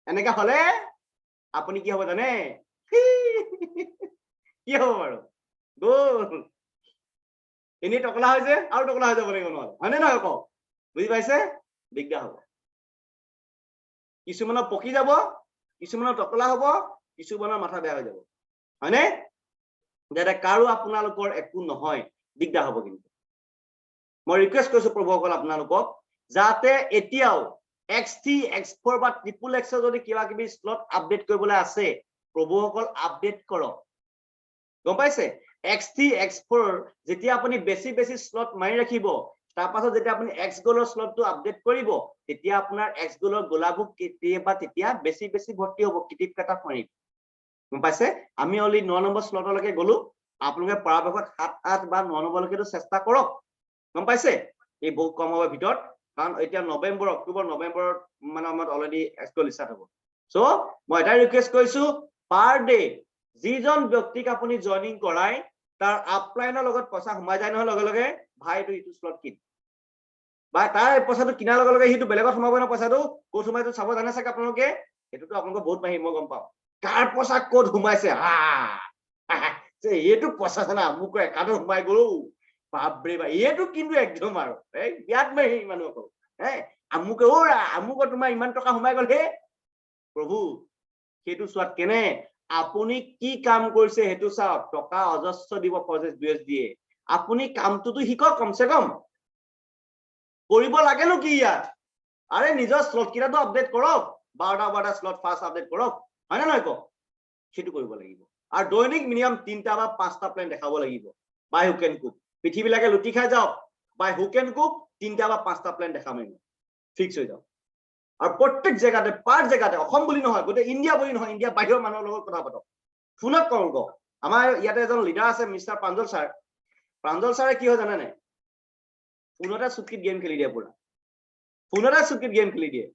এনেকা হলে আপুনি কি হ'ব জানে কি হ'ব বাৰু গ'ল এনেই টকলা হৈছে আৰু টকলা হৈ যাব লাগিব নহ'লে হয়নে নহয় কওক বুজি পাইছে দিগদাৰ হ'ব কিছুমানৰ পকি যাব কিছুমানৰ টকলা হ'ব কিছুমানৰ মাথা বেয়া হৈ যাব হয়নে যাতে কাৰো আপোনালোকৰ একো নহয় দিগদাৰ হ'ব কিন্তু মই ৰিকুৱেষ্ট কৰিছো প্ৰভুসকল আপোনালোকক যাতে এতিয়াও XT X4 বা XXX যদি কিবা কিবি স্লট আপডেট কৰিবলৈ আছে প্ৰভুসকল আপডেট কৰক গম পাইছে XT X4 যেতিয়া আপুনি বেছি স্লট মাৰি ৰাখিব তাৰ পাছত যেতিয়া আপুনি X গোলৰ স্লটটো আপডেট কৰিব তেতিয়া আপোনাৰ X গোলৰ গোলাবোৰ কেতিয়াবা তেতিয়া বেছি ভৰ্তি হ'ব কিটিপ কাটা মাৰি গম পাইছে আমি অলি 9 নম্বৰ স্লটলৈকে গলো আপোনালোকে পৰাপক্ষত 7 8 বা 9 নম্বৰলৈকেটো চেষ্টা কৰক গম পাইছে এই বহুত কম হ'ব ভিতৰত কাৰণ এতিয়া নৱেম্বৰ অক্টোবৰ নৱেম্বৰত মানে আমাৰ অলৰেডি এক্সকল ষ্টাৰ্ট হ'ব সো মই এটা ৰিকুৱেষ্ট কৰিছো পাৰ ডে যিজন ব্যক্তিক আপুনি জয়নিং কৰাই তাৰ আপলাইনৰ লগত পইচা সোমাই যায় নহয় লগে লগে ভাইটো ইটো স্লট কিন বা তাৰ পইচাটো কিনাৰ লগে লগে হিটো বেলেগত সোমাব না পইচাটো ক'ত সোমাইটো চাব জানে চাগে আপোনালোকে এটোটো আপোনালোক বহুত মাহি মই গম পাওঁ কাৰ পইচা ক'ত সোমাইছে যে এইটো পইচা জানা মোক একাউণ্টত সোমাই গ'ল বাপৰে বা এইটো কিন্তু একদম আৰু এই বিয়াত মাহি মানুহ কওঁ আমুকে আমুক তোমাৰ ইমান টকা সোমাই গ'ল হে প্ৰভু সেইটো চোৱাত কেনে আপুনি কি কাম কৰিছে সেইটো চাওক টকা অজস্ৰ দিব প্ৰজেক্ট USD আপুনি কামটোতো শিকক কমসে কম কৰিব লাগেনো কি ইয়াত আৰে নিজৰ স্লট কিটাটো আপডেট কৰক 12টা স্লট ফাৰ্স্ট আপডেট কৰক হয় না নহয় কওক সেইটো কৰিব লাগিব আৰু দৈনিক মিনিমাম 3টা বা 5টা প্লেন দেখাব লাগিব বাই হু কেন কুক পৃথিৱীলৈকে লুটি খাই যাওক বাই হু কেন কুক 3টা বা 5টা প্লেন দেখামেই ফিক্স হৈ যাওক আৰু প্ৰত্যেক জেগাতে পাৰ জেগাতে অসম বুলি নহয় গোটেই ইণ্ডিয়া বুলি নহয় ইণ্ডিয়া বাহিৰৰ মানুহৰ লগত কথা পাতক ফোনত কল কৰক আমাৰ ইয়াতে এজন লিডাৰ আছে মিষ্টাৰ প্ৰাঞ্জল ছাৰে কি হয় জানে নাই ফোনতে চুটকিত গেম খেলি দিয়ে পুৰা ফোনতে চুটকিত গেম খেলি দিয়ে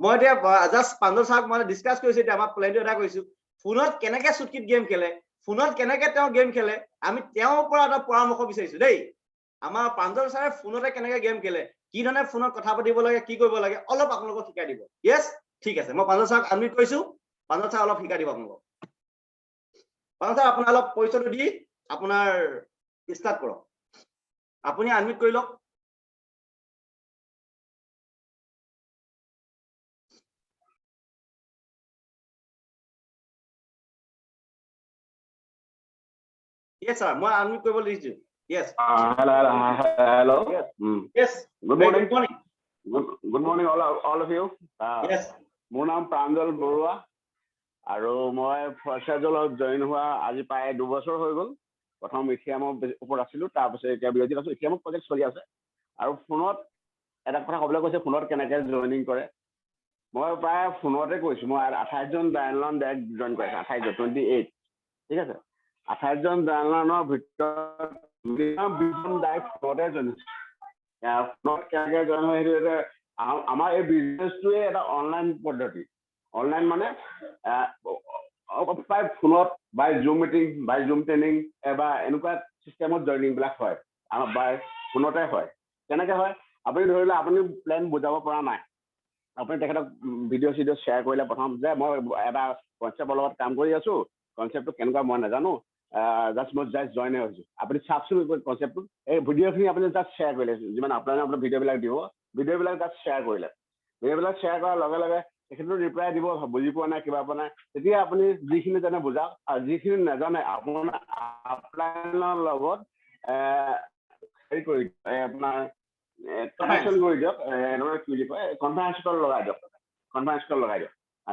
মই এতিয়া জাষ্ট প্ৰাঞ্জল ছাৰক মই ডিসকাস কৰিছো এতিয়া আমাৰ প্লেনটো এটা কৰিছো ফোনত কেনেকৈ চুটকিত গেম খেলে ফোনত কেনেকৈ তেওঁ গেম খেলে আমি তেওঁৰ পৰা এটা পৰামৰ্শ বিচাৰিছো দেই আমাৰ প্ৰাঞ্জল ছাৰে ফোনতে কেনেকৈ গেম খেলে কি ধৰণে ফোনত কথা পাতিব লাগে কি কৰিব লাগে অলপ আপোনালোকক শিকাই দিব ইয়েস ঠিক আছে মই প্ৰাঞ্জল ছাৰক আনমিউট কৰিছো প্ৰাঞ্জল ছাৰ অলপ শিকাই দিব আপোনালোকক প্ৰাঞ্জল ছাৰ আপোনাৰ অলপ পৰিচয়টো দি আপোনাৰ ষ্টাৰ্ট কৰক আপুনি আনমিউট কৰি লওক Yes, sir. মই আনমিউট কৰিব দিছো Yes. Hello. Yes. Yes. Good morning. Good morning. Good morning, all of you. Yes. মোৰ নাম প্ৰাঞ্জল বৰুৱা আৰু মই ফৰচাজলত জইন হোৱা আজি প্ৰায় 2 বছৰ হৈ গ'ল প্ৰথম ইথিয়ামৰ ওপৰত আছিলো তাৰ পিছত এতিয়া বিৰতি আছো ইথিয়ামৰ প্ৰজেক্ট চলি আছে আৰু ফোনত এটা কথা ক'বলৈ কৈছে ফোনত কেনেকৈ জইনিং কৰে মই প্ৰায় ফোনতে কৈছোঁ মই 28 জন ডাইনলাইন ডাইৰেক্ট জইন কৰিছোঁ 28 28 ঠিক আছে 28 জন ডাইনলাইনৰ ভিতৰত 20 জন ডাইৰেক্ট ফোনতে জইন ফোনত কেনেকৈ জইন হয় সেইটো আমাৰ এই বিজনেছটোৱে এটা অনলাইন পদ্ধতি অনলাইন মানে প্ৰায় ফোনত বাই জুম মিটিং বাই জুম ট্ৰেইনিং বা এনেকুৱা চিষ্টেমত জইনিংবিলাক হয় আমাৰ বাই ফোনতে হয় কেনেকৈ হয় আপুনি ধৰি লওক আপুনি প্লেন বুজাব পৰা নাই আপুনি তেখেতক ভিডিঅ' চিডিঅ' শ্বেয়াৰ কৰিলে প্ৰথম যে মই এটা কনচেপ্টৰ লগত কাম কৰি আছোঁ কনচেপ্টটো কেনেকুৱা মই নাজানো জাষ্ট মই জাষ্ট জইন হৈছোঁ আপুনি চাওকচোন কনচেপ্টটো এই ভিডিঅ'খিনি আপুনি জাষ্ট শ্বেয়াৰ কৰিলে যিমান আপোনাৰ ভিডিঅ'বিলাক দিব ভিডিঅ'বিলাক জাষ্ট শ্বেয়াৰ কৰিলে ভিডিঅ'বিলাক শ্বেয়াৰ কৰাৰ লগে লগে তেখেতৰ ৰিপ্লাই দিব বুজি পোৱা নাই কিবা পোৱা নাই তেতিয়া আপুনি যিখিনি জানে বুজাওক আৰু যিখিনি নাজানে আপোনাৰ আপলাইনৰ লগত হেৰি কৰি আপোনাৰ কানেকশ্যন কৰি দিয়ক এনেকৈ কি বুলি কয় কনফাৰেঞ্চ কল লগাই দিয়ক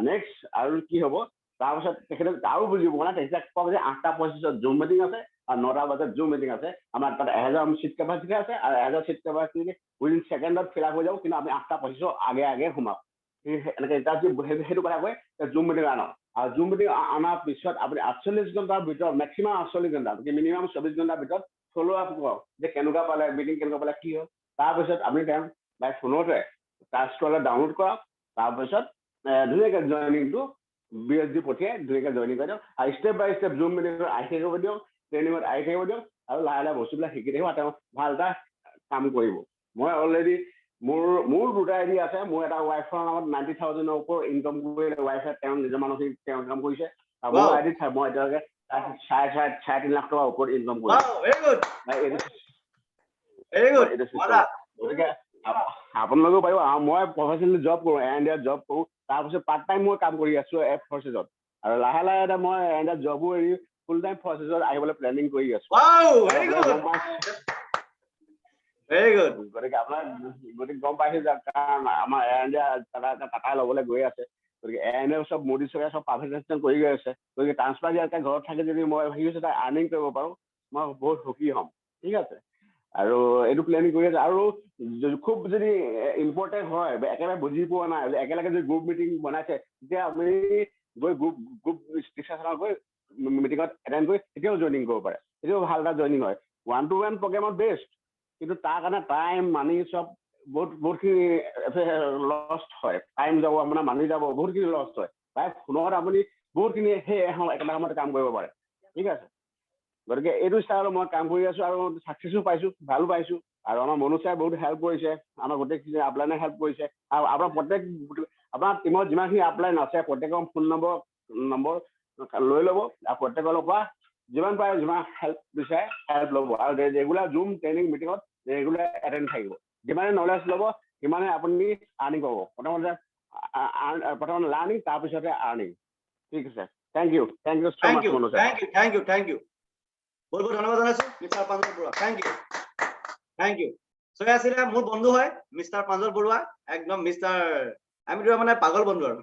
নেক্সট আৰু কি হ'ব তাৰপিছত তেখেতে আৰু বুজিব মানে তেখেতে ক'ব যে 8টা 25 জুম মিটিং আছে আৰু 9টা বজাত জুম মিটিং আছে আমাৰ তাত 1000 চিট কেপাচিটি আছে আৰু 1000 চিট কেপাচিটি উইদিন ছেকেণ্ডত ফিল আপ হৈ যাব কিন্তু আমি 8টা 25 আগে সোমাম এনেকৈ সেইটো কথা কয় জুম মিটিং আনক আৰু জুম মিটিং অনাৰ পিছত আপুনি 48 ঘণ্টাৰ ভিতৰত মেক্সিমাম 48 ঘণ্টা মিনিমাম 24 ঘণ্টাৰ ভিতৰত ফ'ল' আপ কৰক যে কেনেকুৱা পালে মিটিং কেনেকুৱা পালে কি হ'ল তাৰপিছত আপুনি তেওঁ বাই ফোনতে টাস্কটো ডাউনলোড কৰক তাৰপিছত ধুনীয়াকৈ জইনিংটো BSD পঠিয়াই ধুনীয়াকৈ জইনিং কৰি দিয়ক আৰু ষ্টেপ বাই ষ্টেপ জুম মিটিঙত আহি থাকিব দিয়ক ট্ৰেইনিঙত আহি থাকিব দিয়ক আৰু লাহে লাহে বস্তুবিলাক শিকি থাকিব তেওঁ ভাল এটা কাম কৰিব মই অলৰেডি মোৰ দুটা আইডি আছে মোৰ এটা ৱাইফৰ নামত 90,000ৰ ওপৰত ইনকাম কৰি ৱাইফে তেওঁ নিজৰ মানুহখিনি তেওঁ ইনকাম কৰিছে আৰু মোৰ আইডিত মই এতিয়ালৈকে 3.5 লাখ টকাৰ ওপৰত ইনকাম কৰিছোঁ গতিকে আপোনালোকেও পাৰিব মই প্ৰফেচনেলি জব কৰোঁ এয়াৰ ইণ্ডিয়াত জব কৰোঁ তাৰপিছত পাৰ্ট টাইম মই কাম কৰি আছোঁ ফৰ্চেছত আৰু লাহে লাহে এতিয়া মই এয়াৰ ইণ্ডিয়াত জবো এৰি ফুল টাইম ফৰ্চেছত আহিবলৈ প্লেনিং কৰি আছোঁ গতিকে আপোনাৰ গতিকে গম পাইছে যে কাৰণ আমাৰ এয়াৰ ইণ্ডিয়া টাটা ল'বলৈ গৈ আছে গতিকে এয়াৰ ইণ্ডিয়া চব মোদী চৰকাৰে চব প্ৰাইভেটাইজেশ্যন কৰি গৈ আছে গতিকে ট্ৰান্সফাৰ দিয়াতকৈ ঘৰত থাকি যদি মই ভাবিছোঁ এটা আৰ্নিং কৰিব পাৰোঁ মই বহুত সুখী হ'ম ঠিক আছে আৰু এইটো প্লেনিং কৰি আছে আৰু খুব যদি ইম্পৰ্টেণ্ট হয় একেবাৰে বুজি পোৱা নাই একেলগে যদি গ্ৰুপ মিটিং বনাইছে তেতিয়া আপুনি গৈ গ্ৰুপ ডিছকাশ্যনত গৈ মিটিঙত এটেণ্ড কৰি তেতিয়াও জইনিং কৰিব পাৰে তেতিয়াও ভাল এটা জইনিং হয় 1-to-1 প্ৰগ্ৰেমত বেষ্ট কিন্তু তাৰ কাৰণে টাইম মানি চব বহুতখিনি লষ্ট হয় টাইম যাব আপোনাৰ মানি যাব বহুতখিনি লষ্ট হয় প্ৰায় ফোনত আপুনি বহুতখিনি সেই একেটা সময়তে কাম কৰিব পাৰে ঠিক আছে গতিকে এইটো ষ্টাইলত মই কাম কৰি আছোঁ আৰু ছাকচেছো পাইছোঁ ভালো পাইছোঁ আৰু আমাৰ মনোজ ছাৰে বহুত হেল্প কৰিছে আমাৰ গোটেইখিনি আপলাইনে হেল্প কৰিছে আৰু আপোনাৰ আপোনাৰ টিমত যিমানখিনি আপলাইন আছে প্ৰত্যেকৰ ফোন নম্বৰ লৈ ল'ব আৰু প্ৰত্যেকৰ পৰা যিমান পাৰে যিমান হেল্প বিচাৰে হেল্প ল'ব আৰু ৰেগুলাৰ জুম ট্ৰেইনিং মিটিঙত ৰেগুলাৰ এটেণ্ড থাকিব যিমানে নলেজ ল'ব সিমানে আপুনি আৰ্নিং পাব প্ৰথমতে লাৰ্নিং তাৰপিছতে আৰ্নিং ঠিক আছে thank you so' much Manoj sir thank you বহুত বহুত ধন্যবাদ জনাইছো mister Pranjal Baruah thank you so' আছিলে মোৰ বন্ধু হয় মিষ্টাৰ প্ৰাঞ্জল বৰুৱা একদম আমি মানে পাগল বন্ধু আৰু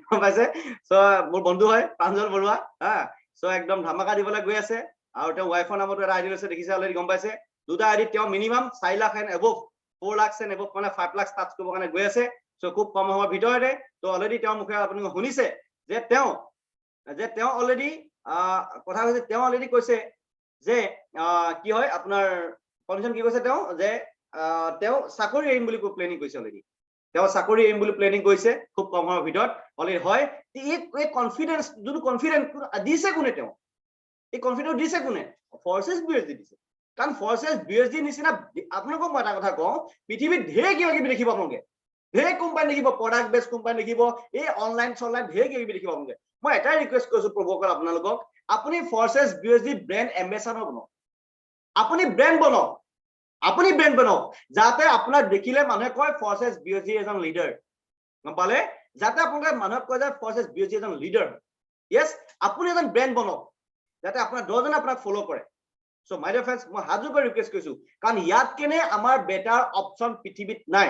গম পাইছে চ' মোৰ বন্ধু হয় প্ৰাঞ্জল বৰুৱা হা চ' একদম ধামাকা দিবলৈ গৈ আছে আৰু তেওঁ ৱাইফৰ নামতো এটা আইডি লৈছে দেখিছে অলৰেডি গম পাইছে দুটা আইডিত তেওঁ minimum 4 lakh and above 4 lakh and above মানে 5 লাখ টাচ কৰিবৰ কাৰণে গৈ আছে চ' খুব কম সময়ৰ ভিতৰতে ত' অলৰেডি তেওঁৰ মুখে আপুনি শুনিছে যে তেওঁ অলৰেডি কথা কৈছে তেওঁ অলৰেডি কৈছে যে কি হয় আপোনাৰ কণ্ডিশ্যন কি কৈছে তেওঁ যে তেওঁ চাকৰি এৰিম বুলি প্লেনিং কৰিছে অলৰেডি তেওঁ চাকৰি এৰিম বুলি প্লেনিং কৰিছে খুব কম সময়ৰ ভিতৰত অলৰেডি হয় এই কনফিডেন্স যোনটো কনফিডেন্স দিছে কোনে তেওঁ এই কনফিডেন্স দিছে কোনে ফৰ্চেছ BSD দিছে কাৰণ ফৰ্চেছ BSD নিচিনা আপোনালোকক মই এটা কথা কওঁ পৃথিৱীত ঢেৰ কিবা কিবি দেখিব আপোনালোকে ঢেৰ কোম্পানী দেখিব প্ৰডাক্ট বেছ কোম্পানী দেখিব এই অনলাইন ঢেৰ কিবা কিবি দেখিব আপোনালোকে মই এটাই ৰিকুৱেষ্ট কৰিছো প্ৰভুসকল আপোনালোকক আপুনি ফৰ্চেছ BSD ব্ৰেণ্ড এম্বেচাডৰ বনক আপুনি ব্ৰেণ্ড বনক যাতে আপোনাক দেখিলে মানুহে কয় ফৰ্চেছ BSD এজন লিডাৰ গম পালে যাতে আপোনালোকে মানুহক কয় যে ফৰ্চেছ BSD এজন লিডাৰ য়েছ আপুনি এজন ব্ৰেণ্ড বনক যাতে আপোনাৰ 10জনে আপোনাক ফলো কৰে চ' মাই ডিয়াৰ ফ্ৰেণ্ডছ মই হাত জোৰ কৰি ৰিকুৱেষ্ট কৰিছো কাৰণ ইয়াত কেনে আমাৰ বেটাৰ অপশ্যন পৃথিৱীত নাই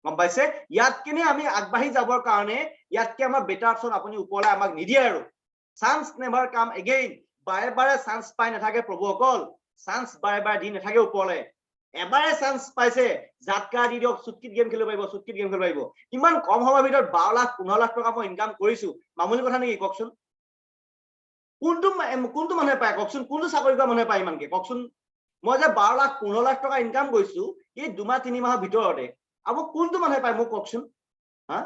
গম পাইছে ইয়াত কেনে আমি আগবাঢ়ি যাবৰ কাৰণে ইয়াতকে আমাৰ বেটাৰ অপশ্যন আপুনি ওপৰলৈ আমাক নিদিয়ে আৰু চান্স নেভাৰ কাম এগেইন বাৰে বাৰে চান্স পাই নাথাকে প্ৰভুসকল চান্স বাৰে বাৰে দি নাথাকে ওপৰলৈ এবাৰে চান্স পাইছে জাতকা দি দিয়ক চুটকিট গেম খেলিব পাৰিব চুটকিট গেম খেলিব পাৰিব ইমান কম সময়ৰ ভিতৰত 12 লাখ 15 লাখ টকা মই ইনকাম কৰিছো মামুলি কথা নেকি কওকচোন কোনটো মানুহে পায় কওকচোন কোনটো চাকৰি কৰা মানুহে পায় ইমানকে কওকচোন মই যে 12 লাখ 15 লাখ টকা ইনকাম কৰিছো এই 2 মাহ 3 মাহৰ ভিতৰতে আৰু কোনটো মানুহে পায় মোক কওকচোন হা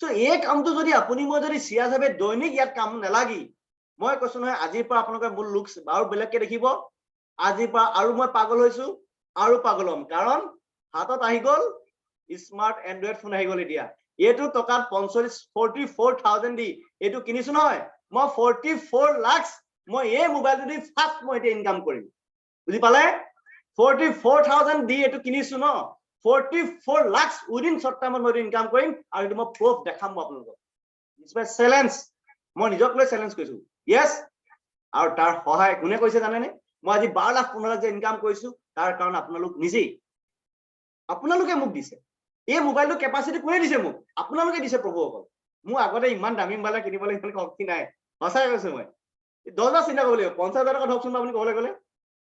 সো এই কামটো যদি আপুনি মই যদি সিৰিয়াসভাৱে দৈনিক ইয়াত কাম নালাগি মই কৈছো নহয় আজিৰ পৰা আপোনালোকে মোৰ লুকছ আৰু বেলেগকে দেখিব আজিৰ পৰা আৰু মই পাগল হৈছো আৰু পাগল হ'ম কাৰণ হাতত আহি গ'ল স্মাৰ্ট এন্ড্ৰইড ফোন আহি গ'ল এতিয়া এইটো টকাত 44,000 দি এইটো কিনিছো নহয় মই 44 লাখ মই এই মোবাইলটো দি ফাৰ্ষ্ট মই এটা ইনকাম কৰিম বুজি পালে 44,000 দি এইটো কিনিছো ন 44 লাখ উইদিন শৰ্ট টাইমত মই ইনকাম কৰিম আৰু এইটো মই প্ৰুফ দেখাম আপোনালোকক ইটস মাই চ্যালেঞ্জ মই নিজক লৈ চ্যালেঞ্জ কৰিছো ইয়েস আৰু তাৰ সহায় কোনে কৈছে জানেনে মই আজি 12 লাখ 15 লাখ যে ইনকাম কৰিছো তাৰ কাৰণ আপোনালোক নিজেই আপোনালোকে মোক দিছে এই মোবাইলটো কেপাসিটি কোনে দিছে মোক আপোনালোকে দিছে প্ৰভুসকল মোৰ আগতে ইমান দামী মোবাইল কিনিবলৈ ইমান শক্তি নাই সঁচাই কৈছো মই 10,000 চিন্তা কৰিব লাগিব 50,000 টকা ধৰকচোন আপুনি ক'বলৈ গ'লে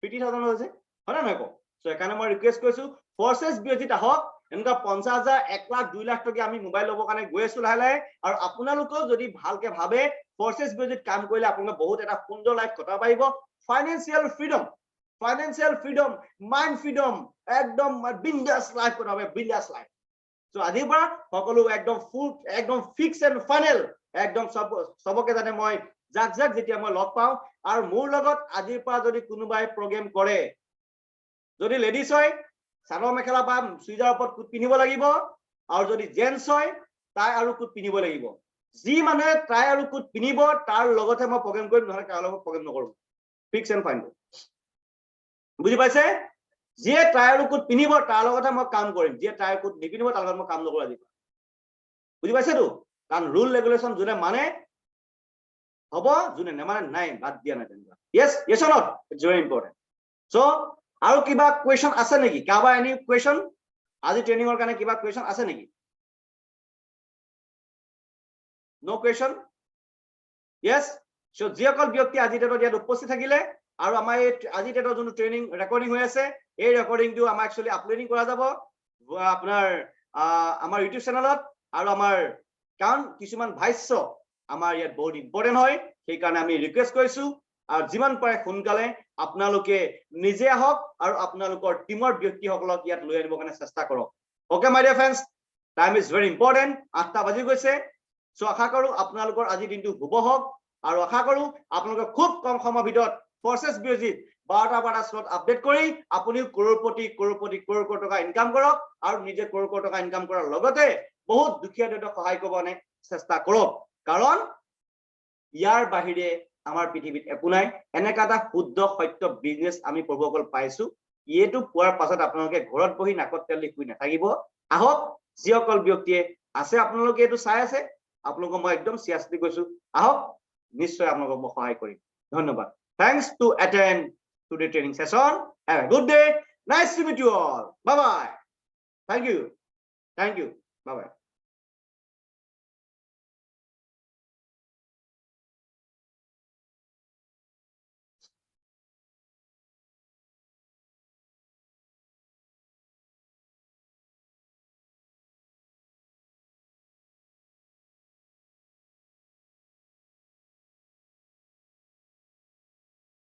50,000 হৈছে হয় না নহয় কওক সো একাৰণে মই ৰিকুৱেষ্ট কৰিছো ফৰ্চেছ বিৰজিত আহক এনেকুৱা 50,000 1 লাখ 2 লাখ টকা আমি মোবাইল ল'বৰ কাৰণে গৈ আছো লাহে লাহে আৰু আপোনালোকেও যদি ভালকে ভাবে ফৰ্চেছ বিৰজিত কাম কৰিলে আপোনালোকে বহুত এটা সুন্দৰ লাইফ কটাব পাৰিব ফাইনেন্সিয়েল ফ্ৰীডম মাইণ্ড ফ্ৰীডম একদম বিন্দাস লাইফ কটাব বিন্দাস লাইফ সো আজিৰ পৰা সকলো একদম ফুল একদম ফিক্স এণ্ড ফাইনেল একদম সবকে যাতে মই যাক যেতিয়া মই লগ পাওঁ আৰু মোৰ লগত আজিৰ পৰা যদি কোনোবাই প্ৰগ্ৰাম কৰে যদি লেডিজ হয় চাদৰ মেখেলা বা চুইজাৰ ওপৰত কুট পিন্ধিব লাগিব আৰু যদি জেন্টস হয় টাই আৰু কুট পিন্ধিব লাগিব যি মানুহে টাই আৰু কুট পিন্ধিব তাৰ লগতে মই প্ৰগ্ৰাম কৰিম নহলে কাৰো লগত প্ৰগ্ৰাম নকৰো ফিক্স এণ্ড ফাইনেল বুজি পাইছে যিয়ে টাই আৰু কুট পিন্ধিব তাৰ লগতে মই কাম কৰিম যিয়ে টাই কুট নিপিন্ধিব তাৰ লগত মই কাম নকৰো আজি বুজি পাইছেতো কাৰণ ৰুল ৰেগুলেশ্যন যোনে মানে হ'ব যোনে নেমানে নাই বাদ দিয়া নাই তেনেকুৱা yes or not it's very important so আৰু কিবা কোৱেশ্চন আছে নেকি কাবা এনি কোৱেশ্চন আজি ট্ৰেইনিংৰ কাৰণে কিবা কোৱেশ্চন আছে নেকি নো কোৱেশ্চন yes so যিসকল ব্যক্তি আজি ডেটত ইয়াত উপস্থিত থাকিলে আৰু আমাৰ এই আজি ডেটৰ যোনটো ট্ৰেইনিং ৰেকৰ্ডিং হৈ আছে এই ৰেকৰ্ডিংটো আমাৰ একচুয়ালি আপলোডিং কৰা যাব আপোনাৰ আমাৰ ইউটিউব চেনেলত আৰু আমাৰ কাৰণ কিছুমান ভাষ্য আমাৰ ইয়াত বহুত ইম্পৰ্টেন্ট হয় সেই কাৰণে আমি ৰিকুৱেষ্ট কৰিছো আৰু যিমান পাৰে সোনকালে আপোনালোকে নিজে আহক আৰু আপোনালোকৰ টিমৰ ব্যক্তিসকলক ইয়াত লৈ আনিবৰ কাৰণে চেষ্টা কৰক okay my dear friends time is very important 8টা বাজি গৈছে সো আশা কৰো আপোনালোকৰ আজি দিনটো শুভ হওক আৰু আশা কৰো আপোনালোকে খুব কম সময়ৰ ভিতৰত ফৰ্চেছ বিৰজিত 12টা স্লট আপডেট কৰি আপুনি কৰোড় টকা ইনকাম কৰক আৰু নিজে কৰোড় টকা ইনকাম কৰাৰ লগতে বহুত দুখীয়া দৰিদ্ৰক সহায় কৰিবলৈ চেষ্টা কৰক কাৰণ ইয়াৰ বাহিৰে আমাৰ পৃথিৱীত একো নাই এনেকা এটা শুদ্ধ সত্য বিজনেছ আমি প্ৰভুসকল পাইছো এইটো পোৱাৰ পাছত আপোনালোকে ঘৰত বহি নাকত তেল দি শুই নাথাকিব আহক যিসকল ব্যক্তিয়ে আছে আপোনালোকে এইটো চাই আছে আপোনালোকক মই একদম চিৰিয়াছলি কৈছো আহক নিশ্চয় আপোনালোকক মই সহায় কৰিম ধন্যবাদ thanks to attend today training session have a good day nice to meet you all bye bye thank you bye bye